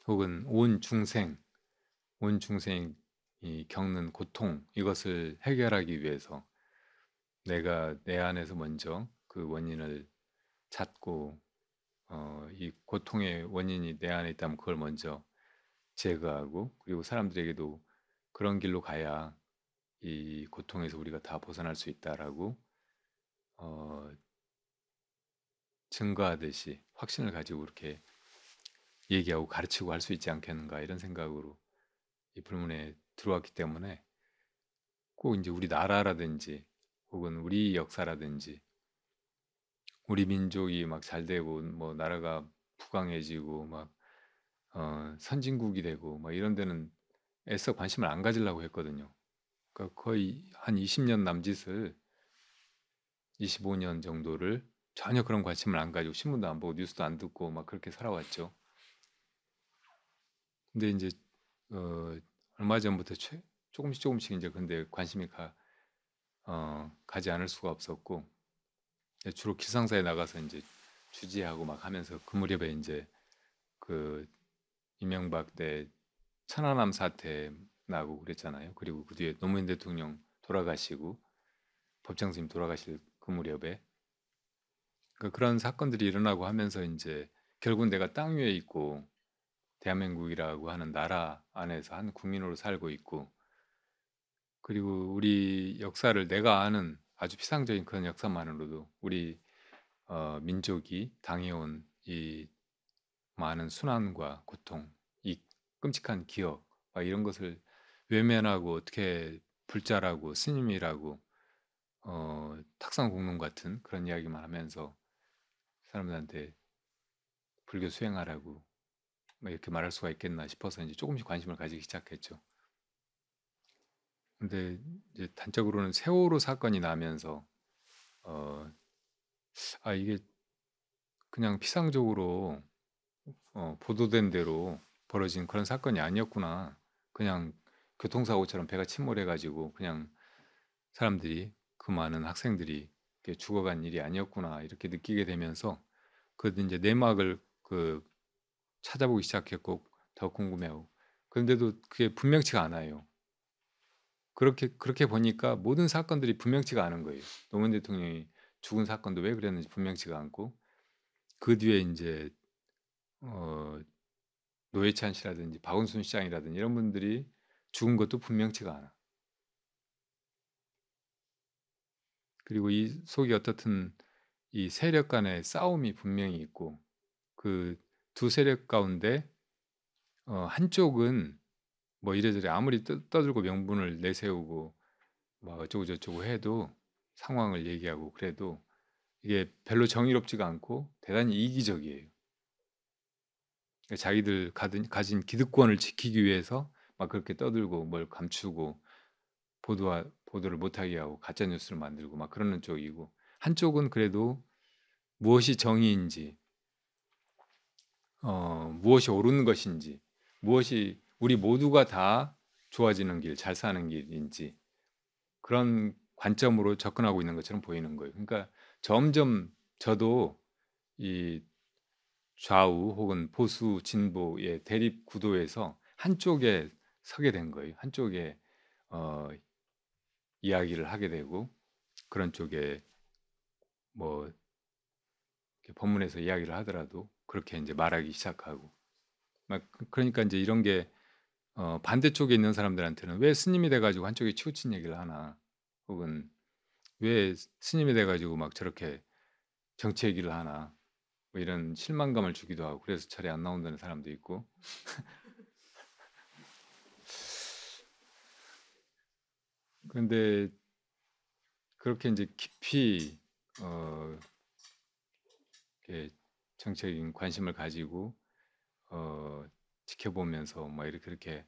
혹은 온 중생이 겪는 고통 이것을 해결하기 위해서 내가 내 안에서 먼저 그 원인을 찾고 이 고통의 원인이 내 안에 있다면 그걸 먼저 제거하고 그리고 사람들에게도 그런 길로 가야 이 고통에서 우리가 다 벗어날 수 있다라고 어, 증거하듯이 확신을 가지고 이렇게 얘기하고 가르치고 할 수 있지 않겠는가 이런 생각으로 이 불문에 들어왔기 때문에 꼭 이제 우리 나라라든지 혹은 우리 역사라든지 우리 민족이 막 잘 되고 뭐 나라가 부강해지고 막 선진국이 되고 막 이런 데는 애써 관심을 안 가지려고 했거든요. 그러니까 거의 한 20년 남짓을 25년 정도를 전혀 그런 관심을 안 가지고 신문도 안 보고 뉴스도 안 듣고 막 그렇게 살아왔죠. 근데 이제 얼마 전부터 조금씩 이제 근데 관심이 가지 않을 수가 없었고 주로 기상사에 나가서 이제 취재하고 막 하면서 그 무렵에 이제 그 이명박 때 천안함 사태 나고 그랬잖아요. 그리고 그 뒤에 노무현 대통령 돌아가시고 법정 스님 돌아가실 그 무렵에 그런 사건들이 일어나고 하면서 이제 결국 내가 땅 위에 있고 대한민국이라고 하는 나라 안에서 한 국민으로 살고 있고 그리고 우리 역사를 내가 아는 아주 피상적인 그런 역사만으로도 우리 민족이 당해온 이 많은 순환과 고통, 이 끔찍한 기억 이런 것을 외면하고 어떻게 불자라고 스님이라고 탁상공론 같은 그런 이야기만 하면서 사람들한테 불교 수행하라고 뭐 이렇게 말할 수가 있겠나 싶어서 이제 조금씩 관심을 가지기 시작했죠. 근데 이제 단적으로는 세월호 사건이 나면서 어, 이게 그냥 피상적으로 보도된 대로 벌어진 그런 사건이 아니었구나. 그냥 교통사고처럼 배가 침몰해가지고 그냥 사람들이 그 많은 학생들이 이렇게 죽어간 일이 아니었구나 이렇게 느끼게 되면서 그 이제 내막을 찾아보기 시작했고 더 궁금해하고 그런데도 그게 분명치가 않아요. 그렇게 보니까 모든 사건들이 분명치가 않은 거예요. 노무현 대통령이 죽은 사건도 왜 그랬는지 분명치가 않고 그 뒤에 이제 노회찬 씨라든지 박원순 시장이라든지 이런 분들이 죽은 것도 분명치가 않아. 그리고 이 속에 어떻든 이 세력 간의 싸움이 분명히 있고 그 두 세력 가운데 한쪽은 뭐 이래저래 아무리 떠들고 명분을 내세우고 막 어쩌고 저쩌고 해도 상황을 얘기하고 그래도 이게 별로 정의롭지가 않고 대단히 이기적이에요. 그러니까 자기들 가진 기득권을 지키기 위해서 막 그렇게 떠들고 뭘 감추고 보도를 못하게 하고 가짜 뉴스를 만들고 막 그러는 쪽이고 한쪽은 그래도 무엇이 정의인지 무엇이 옳은 것인지 무엇이 우리 모두가 다 좋아지는 길, 잘 사는 길인지 그런 관점으로 접근하고 있는 것처럼 보이는 거예요. 그러니까 점점 저도 이 좌우 혹은 보수 진보의 대립 구도에서 한쪽에 서게 된 거예요. 한쪽에 어, 이야기를 하게 되고 그런 쪽에 뭐 이렇게 법문에서 이야기를 하더라도 그렇게 이제 말하기 시작하고 그러니까 이제 이런 게 반대쪽에 있는 사람들한테는 왜 스님이 돼가지고 한쪽에 치우친 얘기를 하나 혹은 왜 스님이 돼가지고 막 저렇게 정치 얘기를 하나 뭐 이런 실망감을 주기도 하고 그래서 철이 안 나온다는 사람도 있고 그런데 그렇게 이제 깊이 이렇게 정책인 관심을 가지고 지켜보면서 막 이렇게 그렇게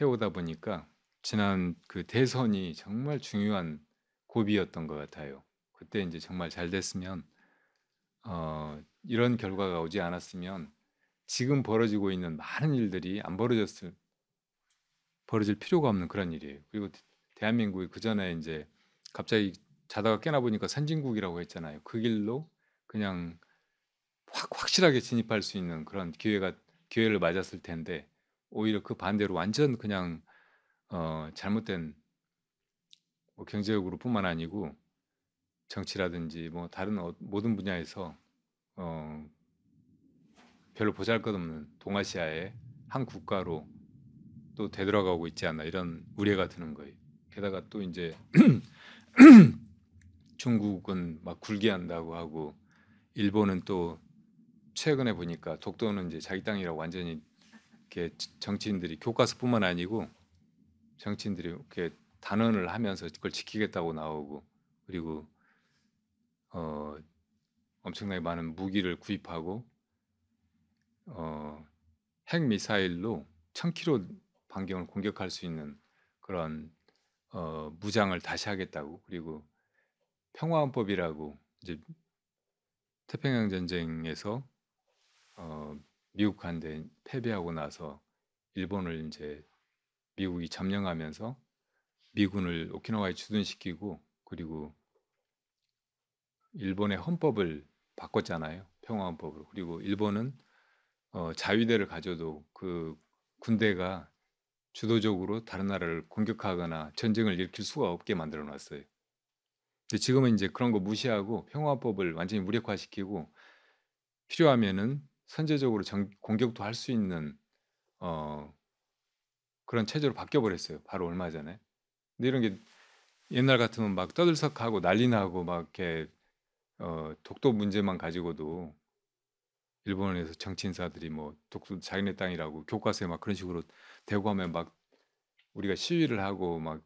해오다 보니까 지난 그 대선이 정말 중요한 고비였던 것 같아요. 그때 이제 정말 잘 됐으면 이런 결과가 오지 않았으면 지금 벌어지고 있는 많은 일들이 안 벌어질 필요가 없는 그런 일이에요. 그리고 대한민국이 그 전에 이제 갑자기 자다가 깨나 보니까 선진국이라고 했잖아요. 그 길로 그냥 확실하게 진입할 수 있는 그런 기회를 맞았을 텐데 오히려 그 반대로 완전 그냥 잘못된 뭐 경제적으로뿐만 아니고 정치라든지 뭐 다른 모든 분야에서 어, 별로 보잘것없는 동아시아의 한 국가로 또 되돌아가고 있지 않나 이런 우려가 드는 거예요. 게다가 또 이제 중국은 막 굴기한다고 하고 일본은 또 최근에 보니까 독도는 이제 자기 땅이라고 완전히 이렇게 정치인들이 교과서뿐만 아니고 정치인들이 이렇게 단언을 하면서 그걸 지키겠다고 나오고 그리고 어, 엄청나게 많은 무기를 구입하고 핵 미사일로 1000km 반경을 공격할 수 있는 그런 무장을 다시 하겠다고 그리고 평화헌법이라고 이제 태평양 전쟁에서 미국한테 패배하고 나서 일본을 이제 미국이 점령하면서 미군을 오키나와에 주둔시키고 그리고 일본의 헌법을 바꿨잖아요. 평화헌법으로. 그리고 일본은 자위대를 가져도 그 군대가 주도적으로 다른 나라를 공격하거나 전쟁을 일으킬 수가 없게 만들어 놨어요. 근데 지금은 이제 그런 거 무시하고 평화법을 완전히 무력화시키고 필요하면은 선제적으로 공격도 할 수 있는 그런 체제로 바뀌어 버렸어요. 바로 얼마 전에. 근데 이런 게 옛날 같으면 막 떠들썩하고 난리 나고 막 이렇게 독도 문제만 가지고도 일본에서 정치 인사들이 뭐 독도 자기네 땅이라고 교과서에 막 그런 식으로 대고 하면 막 우리가 시위를 하고 막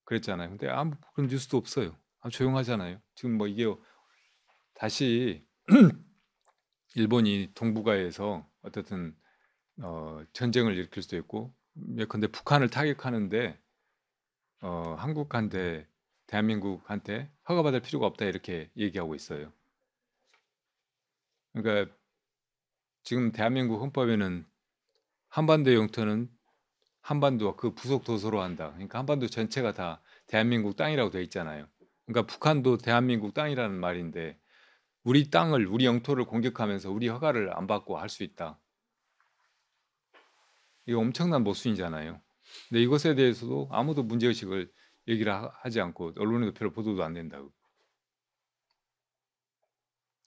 그랬잖아요. 근데 아무 그런 뉴스도 없어요. 조용하잖아요. 지금 뭐 이게 다시 일본이 동북아에서 어떻든 전쟁을 일으킬 수도 있고 예컨대 북한을 타격하는데 한국한테 대한민국한테 허가받을 필요가 없다 이렇게 얘기하고 있어요. 그러니까 지금 대한민국 헌법에는 한반도 영토는 한반도와 그 부속 도서로 한다. 그러니까 한반도 전체가 다 대한민국 땅이라고 돼 있잖아요. 그러니까 북한도 대한민국 땅이라는 말인데 우리 땅을 우리 영토를 공격하면서 우리 허가를 안 받고 할 수 있다. 이거 엄청난 모순이잖아요. 근데 이것에 대해서도 아무도 문제의식을 얘기를 하지 않고 언론에도 별로 보도도 안 된다고.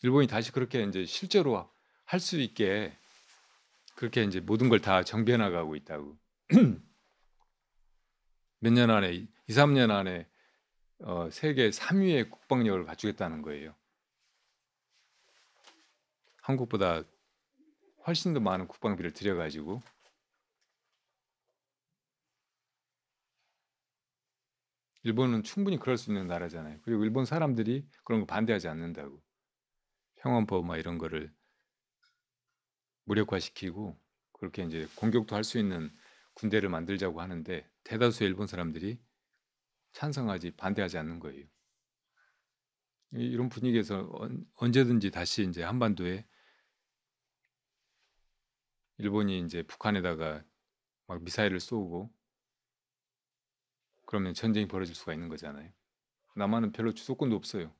일본이 다시 그렇게 이제 실제로 할 수 있게 그렇게 이제 모든 걸 다 정비해 나가고 있다고. 몇 년 안에 2, 3년 안에 세계 3위의 국방력을 갖추겠다는 거예요. 한국보다 훨씬 더 많은 국방비를 들여가지고 일본은 충분히 그럴 수 있는 나라잖아요. 그리고 일본 사람들이 그런 거 반대하지 않는다고. 평원법 막 이런 거를 무력화시키고 그렇게 이제 공격도 할 수 있는 군대를 만들자고 하는데 대다수의 일본 사람들이 찬성하지 반대하지 않는 거예요. 이런 분위기에서 언제든지 다시 이제 한반도에 일본이 이제 북한에다가 막 미사일을 쏘고 그러면 전쟁이 벌어질 수가 있는 거잖아요. 남한은 별로 주도권도 없어요.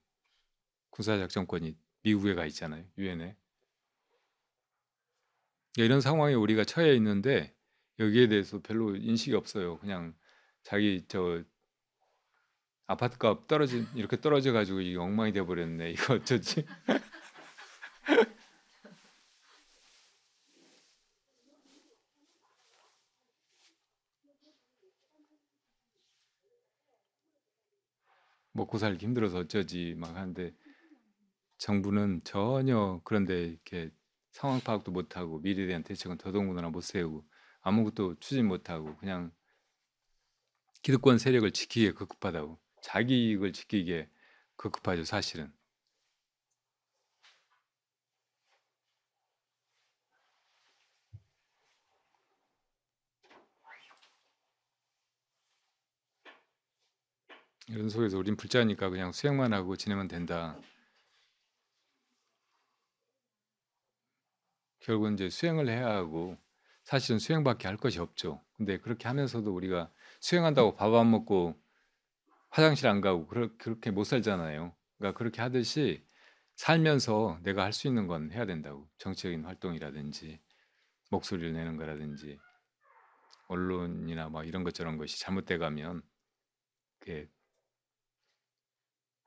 군사작전권이 미국에 가 있잖아요. 유엔에. 이런 상황에 우리가 처해 있는데 여기에 대해서 별로 인식이 없어요. 그냥 자기 저 아파트값 이렇게 떨어져 가지고 이 엉망이 돼 버렸네. 이거 어쩌지? 먹고 살기 힘들어서 어쩌지 막 하는데 정부는 전혀 그런데 이렇게 상황 파악도 못하고 미래에 대한 대책은 더더군다나 못 세우고 아무것도 추진 못하고 그냥 기득권 세력을 지키기에 급급하다고 자기 이익을 지키기에 급급하죠 사실은. 이런 속에서 우린 불자니까 그냥 수행만 하고 지내면 된다. 결국은 이제 수행을 해야 하고 사실은 수행밖에 할 것이 없죠. 근데 그렇게 하면서도 우리가 수행한다고 밥 안 먹고 화장실 안 가고 그렇게 못 살잖아요. 그러니까 그렇게 하듯이 살면서 내가 할 수 있는 건 해야 된다고. 정치적인 활동이라든지 목소리를 내는 거라든지 언론이나 막 이런 것 저런 것이 잘못돼 가면 그게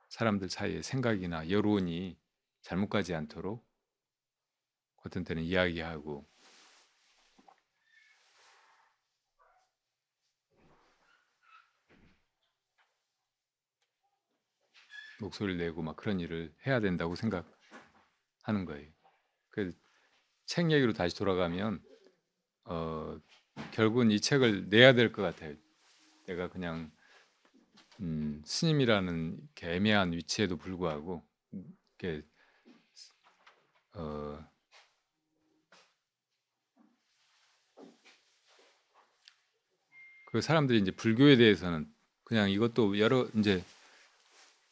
사람들 사이에 생각이나 여론이 잘못 가지 않도록 어떤 때는 이야기하고 목소리를 내고 막 그런 일을 해야 된다고 생각하는 거예요. 그 책 얘기로 다시 돌아가면 결국은 이 책을 내야 될 것 같아요. 내가 그냥 스님이라는 이렇게 애매한 위치에도 불구하고 이렇게 그 사람들이 이제 불교에 대해서는 그냥 이것도 여러 이제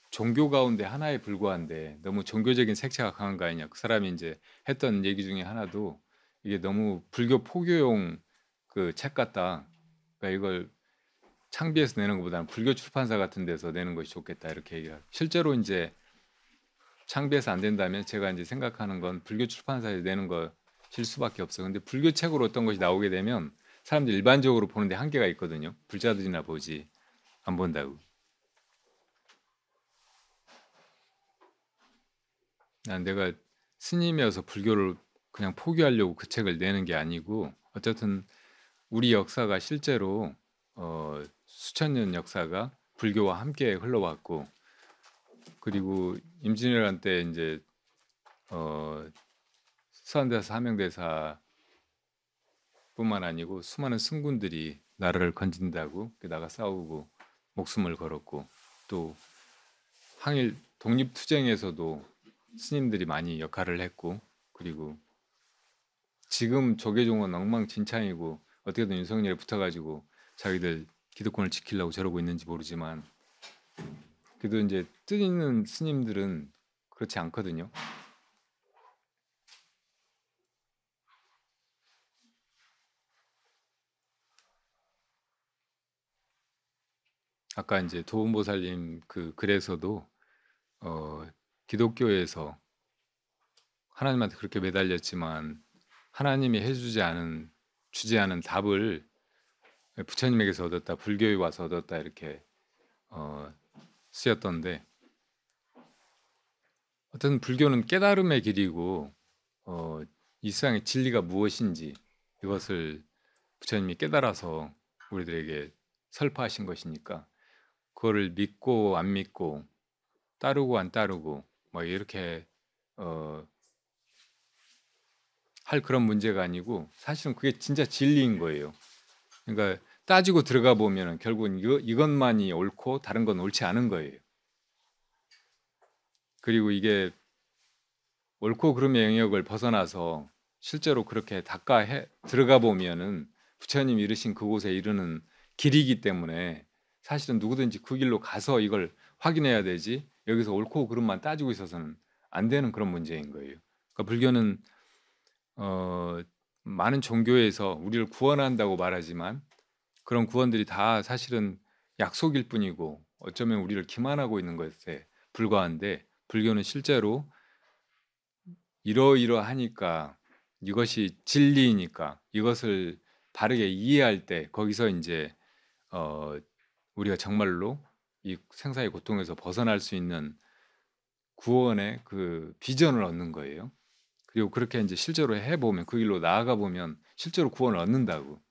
종교 가운데 하나에 불과한데 너무 종교적인 색채가 강한 거 아니냐. 그 사람이 이제 했던 얘기 중에 하나도 이게 너무 불교 포교용 그 책 같다. 그러니까 이걸 창비해서 내는 것보다는 불교 출판사 같은 데서 내는 것이 좋겠다 이렇게 얘기를 하고 실제로 이제 창비해서 안 된다면 제가 이제 생각하는 건 불교 출판사에 내는 것일 수밖에 없어. 근데 불교 책으로 어떤 것이 나오게 되면 사람들이 일반적으로 보는데 한계가 있거든요. 불자들이나 보지 안 본다고. 난 내가 스님이어서 불교를 그냥 포기하려고 그 책을 내는 게 아니고 어쨌든 우리 역사가 실제로 수천 년 역사가 불교와 함께 흘러왔고 그리고 임진왜란 때 이제 수안대사 하명대사 뿐만 아니고 수많은 승군들이 나라를 건진다고 나가 싸우고 목숨을 걸었고 또 항일 독립투쟁에서도 스님들이 많이 역할을 했고 그리고 지금 조계종은 엉망진창이고 어떻게든 윤석열에 붙어가지고 자기들 기득권을 지키려고 저러고 있는지 모르지만 그래도 이제 뜻 있는 스님들은 그렇지 않거든요. 아까 이제 도훈보살님 그 글에서도 기독교에서 하나님한테 그렇게 매달렸지만 하나님이 주지 않은 답을 부처님에게서 얻었다, 불교에 와서 얻었다 이렇게 쓰였던데, 어떤 불교는 깨달음의 길이고 이 세상의 진리가 무엇인지 이것을 부처님이 깨달아서 우리들에게 설파하신 것이니까 그거를 믿고 안 믿고 따르고 안 따르고 뭐 이렇게 할 그런 문제가 아니고 사실은 그게 진짜 진리인 거예요. 그러니까 따지고 들어가 보면 결국은 이것만이 옳고 다른 건 옳지 않은 거예요. 그리고 이게 옳고 그름의 영역을 벗어나서 실제로 그렇게 들어가 보면은 부처님이 이르신 그곳에 이르는 길이기 때문에 사실은 누구든지 그 길로 가서 이걸 확인해야 되지, 여기서 옳고 그름만 따지고 있어서는 안 되는 그런 문제인 거예요. 그러니까 불교는 많은 종교에서 우리를 구원한다고 말하지만 그런 구원들이 다 사실은 약속일 뿐이고 어쩌면 우리를 기만하고 있는 것에 불과한데, 불교는 실제로 이러이러하니까 이것이 진리이니까 이것을 바르게 이해할 때 거기서 이제 우리가 정말로 이 생사의 고통에서 벗어날 수 있는 구원의 그 비전을 얻는 거예요. 그리고 그렇게 이제 실제로 해보면, 그 길로 나아가 보면 실제로 구원을 얻는다고.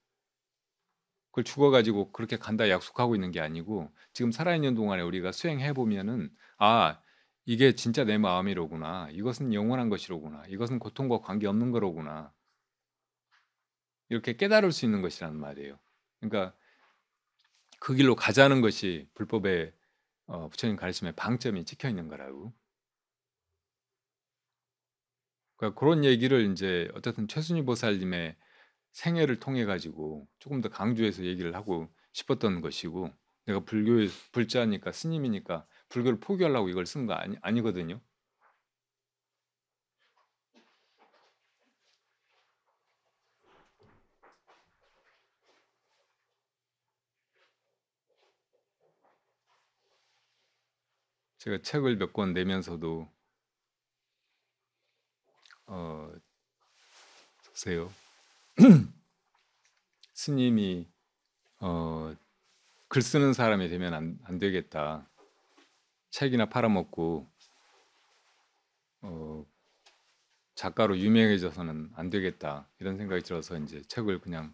그걸 죽어가지고 그렇게 간다 약속하고 있는 게 아니고 지금 살아있는 동안에 우리가 수행해 보면은 이게 진짜 내 마음이로구나, 이것은 영원한 것이로구나, 이것은 고통과 관계없는 거로구나, 이렇게 깨달을 수 있는 것이란 말이에요. 그러니까 그 길로 가자는 것이 불법의 부처님 가르침의 방점이 찍혀 있는 거라고. 그러니까 그런 얘기를 이제 어쨌든 최순희 보살님의 생애를 통해 가지고 조금 더 강조해서 얘기를 하고 싶었던 것이고, 내가 불교의 불자니까 스님이니까 불교를 포기하려고 이걸 쓴 거 아니거든요. 제가 책을 몇 권 내면서도 보세요. 스님이 글 쓰는 사람이 되면 안 되겠다. 책이나 팔아먹고 작가로 유명해져서는 안 되겠다, 이런 생각이 들어서 이제 책을 그냥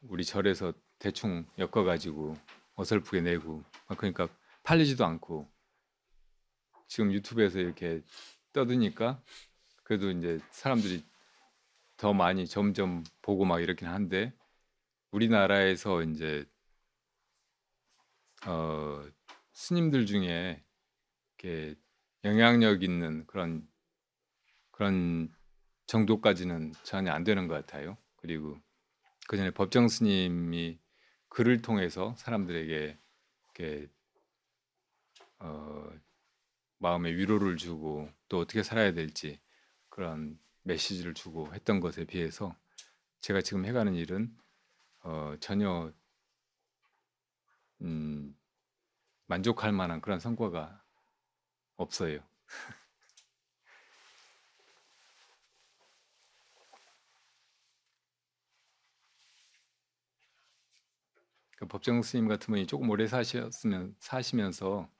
우리 절에서 대충 엮어가지고 어설프게 내고, 그러니까 팔리지도 않고 지금 유튜브에서 이렇게 떠드니까 그래도 이제 사람들이 더 많이 점점 보고 막 이렇긴 한데, 우리나라에서 이제 스님들 중에 이렇게 영향력 있는 그런 정도까지는 전혀 안 되는 것 같아요. 그리고 그 전에 법정 스님이 글을 통해서 사람들에게 이렇게 마음의 위로를 주고 또 어떻게 살아야 될지 그런 메시지를 주고 했던 것에 비해서 제가 지금 해가는 일은 전혀 만족할 만한 그런 성과가 없어요. 그 법정 스님 같은 분이 조금 오래 사시면서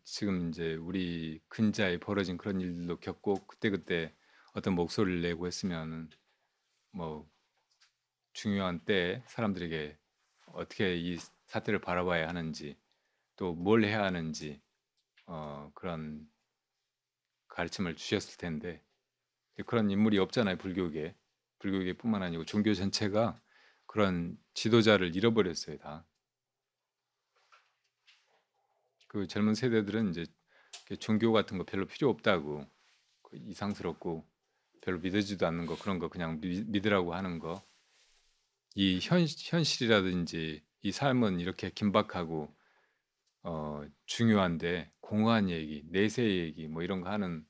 지금 이제 우리 근자에 벌어진 그런 일도 겪고 그때그때 어떤 목소리를 내고 했으면 뭐 중요한 때에 사람들에게 어떻게 이 사태를 바라봐야 하는지 또 뭘 해야 하는지 그런 가르침을 주셨을 텐데 그런 인물이 없잖아요. 불교계뿐만 아니고 종교 전체가 그런 지도자를 잃어버렸어요. 다. 그 젊은 세대들은 이제 종교 같은 거 별로 필요 없다고, 이상스럽고 별로 믿어지도 않는 거, 그런 거 그냥 믿으라고 하는 거, 이 현실이라든지 이 삶은 이렇게 긴박하고 중요한데 공허한 얘기, 내세 얘기 뭐 이런 거 하는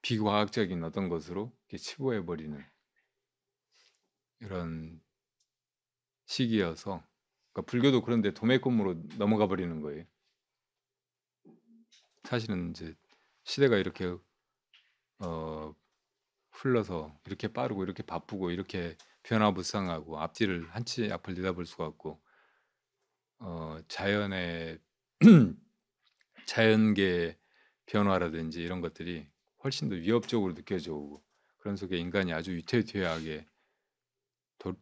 비과학적인 어떤 것으로 이렇게 치부해 버리는 이런 시기여서 그러니까 불교도 그런데 도매금으로 넘어가 버리는 거예요. 사실은 이제 시대가 이렇게 흘러서 이렇게 빠르고 이렇게 바쁘고 이렇게 변화무쌍하고 앞뒤를 한치 앞을 내다볼 수가 없고 자연의 자연계 변화라든지 이런 것들이 훨씬 더 위협적으로 느껴져 오고 그런 속에 인간이 아주 위태위태하게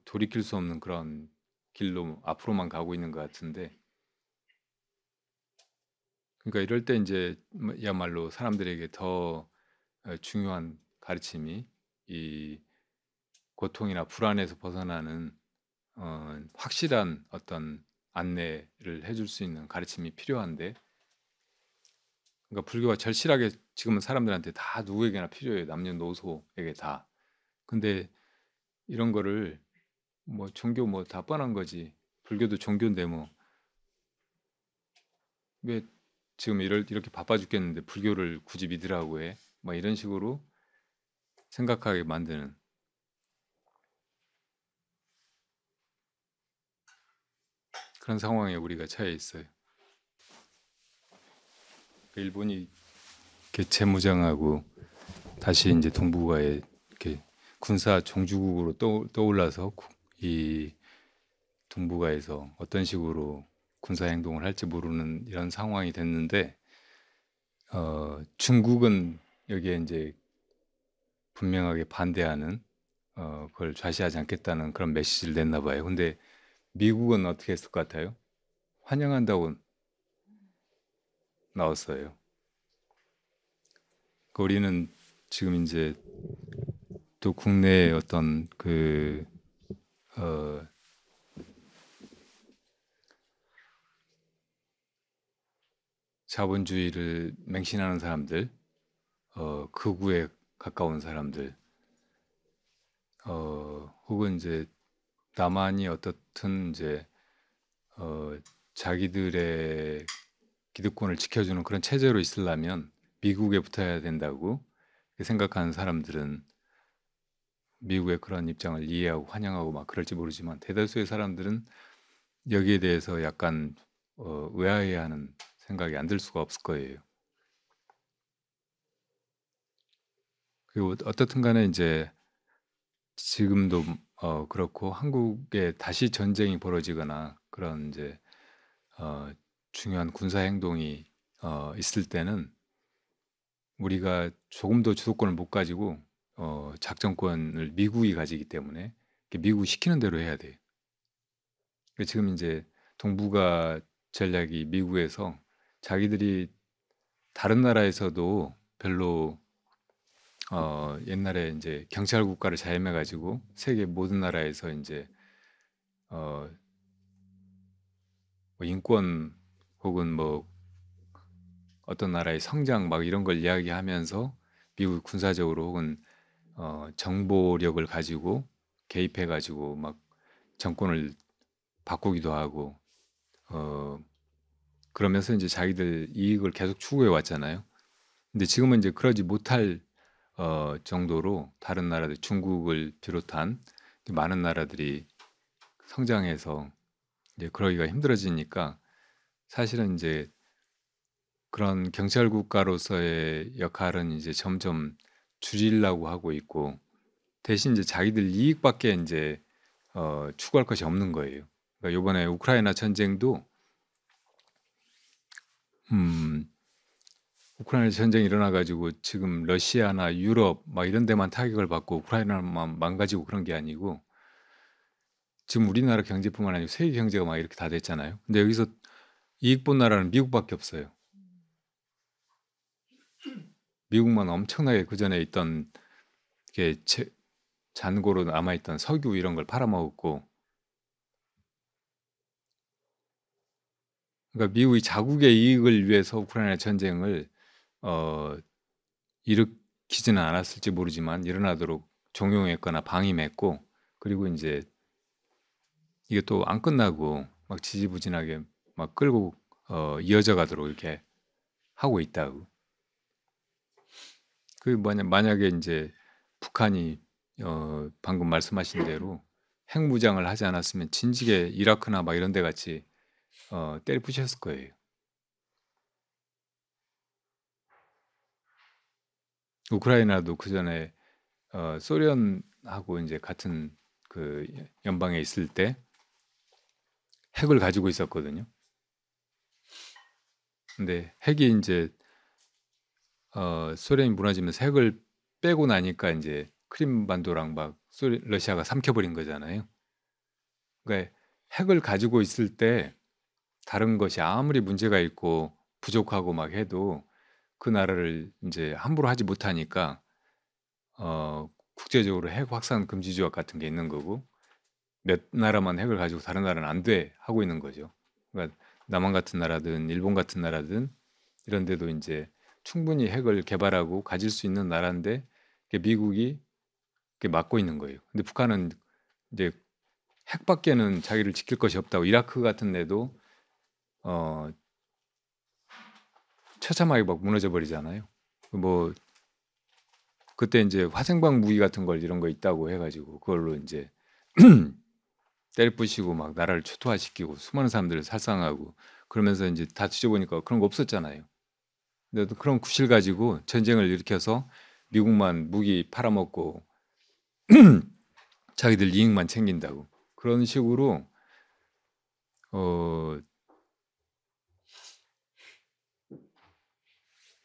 돌이킬 수 없는 그런 길로 앞으로만 가고 있는 것 같은데 그러니까 이럴 때 이제 야말로 사람들에게 더 중요한 가르침이 이 고통이나 불안에서 벗어나는 확실한 어떤 안내를 해줄 수 있는 가르침이 필요한데 그러니까 불교가 절실하게 지금은 사람들한테 다 누구에게나 필요해요. 남녀노소에게 다. 근데 이런 거를 뭐 종교 뭐 다 뻔한 거지. 불교도 종교인데 뭐 왜 지금 이렇게 바빠 죽겠는데 불교를 굳이 믿으라고 해? 뭐 이런 식으로 생각하게 만드는 그런 상황에 우리가 처해 있어요. 일본이 이렇게 재무장하고 다시 이제 동북아에 이렇게 군사 종주국으로 떠올라서 이 동북아에서 어떤 식으로 군사 행동을 할지 모르는 이런 상황이 됐는데 중국은 여기에 이제 분명하게 반대하는 그걸 좌시하지 않겠다는 그런 메시지를 냈나 봐요. 근데 미국은 어떻게 했을 것 같아요? 환영한다고 나왔어요. 우리는 지금 이제 또 국내의 어떤 자본주의를 맹신하는 사람들, 극우에 가까운 사람들, 혹은 이제 남한이 어떻든 이제 자기들의 기득권을 지켜주는 그런 체제로 있으려면 미국에 붙어야 된다고 생각하는 사람들은 미국의 그런 입장을 이해하고 환영하고 막 그럴지 모르지만 대다수의 사람들은 여기에 대해서 약간 의아해하는 생각이 안 들 수가 없을 거예요. 그리고 어떻든 간에 이제 지금도 그렇고 한국에 다시 전쟁이 벌어지거나 그런 이제 중요한 군사 행동이 있을 때는 우리가 조금 더 주도권을 못 가지고 작전권을 미국이 가지기 때문에 미국이 시키는 대로 해야 돼요. 지금 이제 동북아 전략이 미국에서 자기들이 다른 나라에서도 별로 옛날에 이제 경찰 국가를 자임해 가지고 세계 모든 나라에서 이제 뭐 인권 혹은 뭐 어떤 나라의 성장 막 이런 걸 이야기하면서 미국 군사적으로 혹은 정보력을 가지고 개입해 가지고 막 정권을 바꾸기도 하고 그러면서 이제 자기들 이익을 계속 추구해 왔잖아요. 근데 지금은 이제 그러지 못할 정도로 다른 나라들 중국을 비롯한 많은 나라들이 성장해서 이제 그러기가 힘들어지니까 사실은 이제 그런 경찰 국가로서의 역할은 이제 점점 줄이려고 하고 있고 대신 이제 자기들 이익밖에 이제 추구할 것이 없는 거예요. 그러니까 이번에 우크라이나 전쟁도 우크라이나 전쟁이 일어나가지고 지금 러시아나 유럽 막 이런 데만 타격을 받고 우크라이나만 망가지고 그런 게 아니고 지금 우리나라 경제뿐만 아니고 세계 경제가 막 이렇게 다 됐잖아요. 근데 여기서 이익 본 나라는 미국밖에 없어요. 미국만 엄청나게 그 전에 있던 게 잔고로 남아있던 석유 이런 걸 팔아먹었고, 그러니까 미국이 자국의 이익을 위해서 우크라이나 전쟁을 일으키지는 않았을지 모르지만 일어나도록 종용했거나 방임했고, 그리고 이제 이게 또 안 끝나고 막 지지부진하게 막 끌고 이어져 가도록 이렇게 하고 있다고. 그 만약에 이제 북한이 방금 말씀하신 대로 핵무장을 하지 않았으면 진지게 이라크나 막 이런 데 같이 때려 부셨을 거예요. 우크라이나도 그 전에 소련하고 이제 같은 그 연방에 있을 때 핵을 가지고 있었거든요. 근데 핵이 이제 소련이 무너지면서 핵을 빼고 나니까 이제 크림반도랑 막 러시아가 삼켜버린 거잖아요. 그러니까 핵을 가지고 있을 때 다른 것이 아무리 문제가 있고 부족하고 막 해도 그 나라를 이제 함부로 하지 못하니까 국제적으로 핵 확산 금지 조약 같은 게 있는 거고 몇 나라만 핵을 가지고 다른 나라는 안 돼 하고 있는 거죠. 그러니까 남한 같은 나라든 일본 같은 나라든 이런 데도 이제 충분히 핵을 개발하고 가질 수 있는 나라인데 미국이 막고 있는 거예요. 근데 북한은 이제 핵밖에는 자기를 지킬 것이 없다고 이라크 같은 데도 처참하게 막 무너져 버리잖아요. 뭐 그때 이제 화생방 무기 같은 걸 이런 거 있다고 해가지고 그걸로 이제 때려 부시고 막 나라를 초토화시키고 수많은 사람들을 살상하고 그러면서 이제 다 뒤져보니까 그런 거 없었잖아요. 근데 또 그런 구실 가지고 전쟁을 일으켜서 미국만 무기 팔아먹고 자기들 이익만 챙긴다고 그런 식으로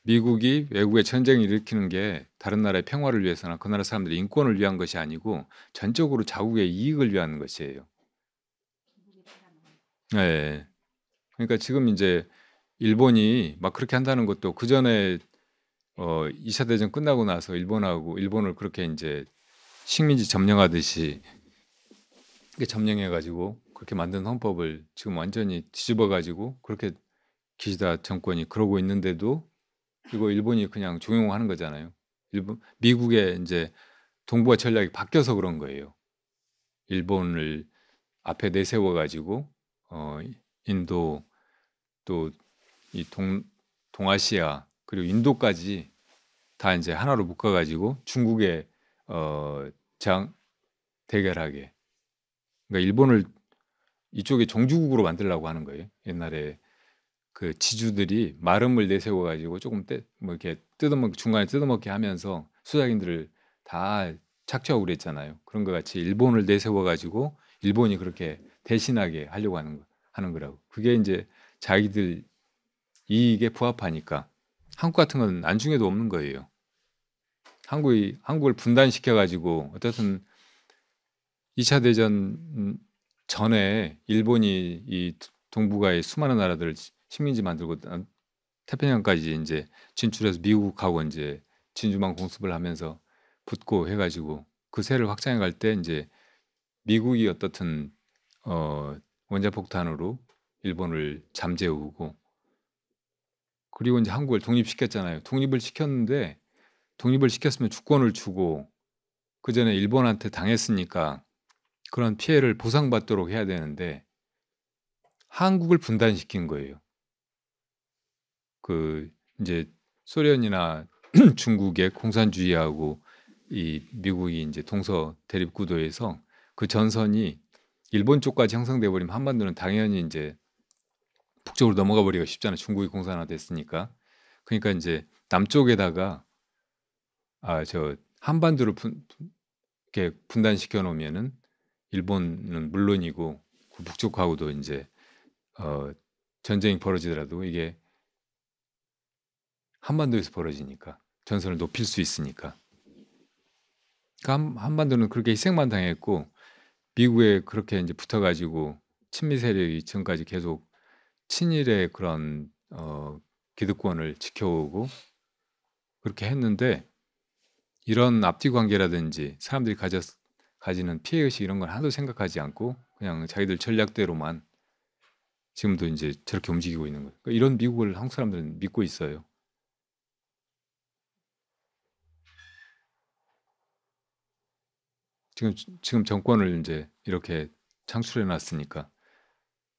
미국이 외국에 전쟁을 일으키는 게 다른 나라의 평화를 위해서나 그 나라 사람들의 인권을 위한 것이 아니고 전적으로 자국의 이익을 위한 것이에요. 네. 그러니까 지금 이제 일본이 막 그렇게 한다는 것도 그 전에 2차 대전 끝나고 나서 일본을 그렇게 이제 식민지 점령하듯이 이렇게 점령해가지고 그렇게 만든 헌법을 지금 완전히 뒤집어가지고 그렇게 기시다 정권이 그러고 있는데도 이거 일본이 그냥 종용하는 거잖아요. 미국의 이제 동북아 전략이 바뀌어서 그런 거예요. 일본을 앞에 내세워가지고 인도 또 이 동아시아 그리고 인도까지 다 이제 하나로 묶어가지고 중국에 장 대결하게. 그러니까 일본을 이쪽에 종주국으로 만들려고 하는 거예요. 옛날에 그 지주들이 마름을 내세워가지고 조금 뭐 이렇게 중간에 뜯어먹게 하면서 수작인들을 다 착취하고 그랬잖아요. 그런 것 같이 일본을 내세워가지고 일본이 그렇게 대신하게 하려고 하는 거라고. 그게 이제 자기들 이익에 부합하니까 한국 같은 건 안중에도 없는 거예요. 한국을 분단시켜가지고 어쨌든 2차 대전 전에 일본이 이 동북아의 수많은 나라들을 식민지 만들고 태평양까지 이제 진출해서 미국하고 이제 진주만 공습을 하면서 붙고 해가지고 그 세를 확장해 갈 때 이제 미국이 어떻든 원자폭탄으로 일본을 잠재우고 그리고 이제 한국을 독립시켰잖아요. 독립을 시켰으면 주권을 주고 그 전에 일본한테 당했으니까 그런 피해를 보상받도록 해야 되는데 한국을 분단시킨 거예요. 그 이제 소련이나 중국의 공산주의하고 이 미국이 이제 동서 대립 구도에서 그 전선이 일본 쪽까지 형성돼 버리면 한반도는 당연히 이제 북쪽으로 넘어가 버리기가 쉽잖아요. 중국이 공산화됐으니까. 그러니까 이제 남쪽에다가 저 한반도를 이렇게 분단시켜 놓으면은 일본은 물론이고 그 북쪽하고도 이제 전쟁이 벌어지더라도 이게 한반도에서 벌어지니까 전선을 높일 수 있으니까. 그러니까 한반도는 그렇게 희생만 당했고 미국에 그렇게 이제 붙어가지고 친미 세력이 지금까지 계속 친일의 그런 기득권을 지켜오고 그렇게 했는데 이런 앞뒤 관계라든지 사람들이 가지는 피해의식 이런 걸 하나도 생각하지 않고 그냥 자기들 전략대로만 지금도 이제 저렇게 움직이고 있는 거예요. 그러니까 이런 미국을 한국 사람들은 믿고 있어요. 지금 정권을 이제 이렇게 창출해 놨으니까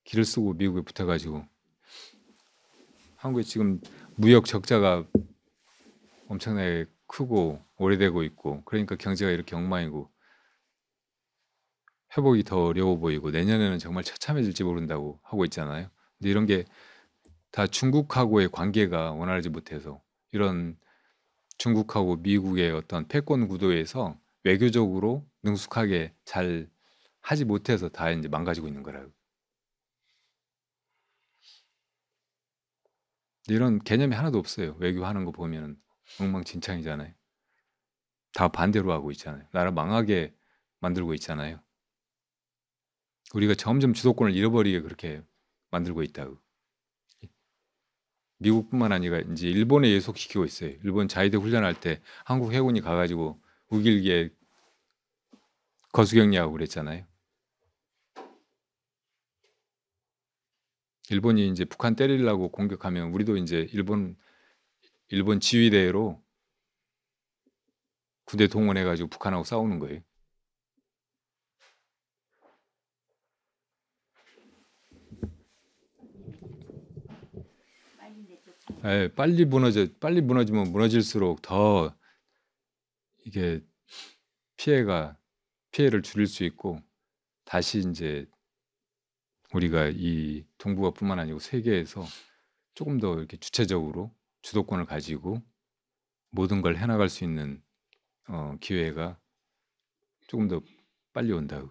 길을 쓰고 미국에 붙어가지고 한국에 지금 무역 적자가 엄청나게 크고 오래되고 있고 그러니까 경제가 이렇게 엉망이고 회복이 더 어려워 보이고 내년에는 정말 처참해질지 모른다고 하고 있잖아요. 근데 이런 게 다 중국하고의 관계가 원활하지 못해서 이런 중국하고 미국의 어떤 패권 구도에서 외교적으로 능숙하게 잘 하지 못해서 다 이제 망가지고 있는 거라고. 이런 개념이 하나도 없어요. 외교하는 거 보면은 엉망진창이잖아요. 다 반대로 하고 있잖아요. 나라 망하게 만들고 있잖아요. 우리가 점점 주도권을 잃어버리게 그렇게 만들고 있다고. 미국뿐만 아니라 이제 일본에 예속시키고 있어요. 일본 자위대 훈련할 때 한국 해군이 가가지고 우길기에 거수경리하고 그랬잖아요. 일본이 이제 북한 때리려고 공격하면 우리도 이제 일본 지휘대로 군대 동원해가지고 북한하고 싸우는 거예요. 예, 빨리 무너지면 무너질수록 더 이게 피해를 줄일 수 있고 다시 이제 우리가 이 동북아뿐만 아니고 세계에서 조금 더 이렇게 주체적으로 주도권을 가지고 모든 걸 해나갈 수 있는 기회가 조금 더 빨리 온다고.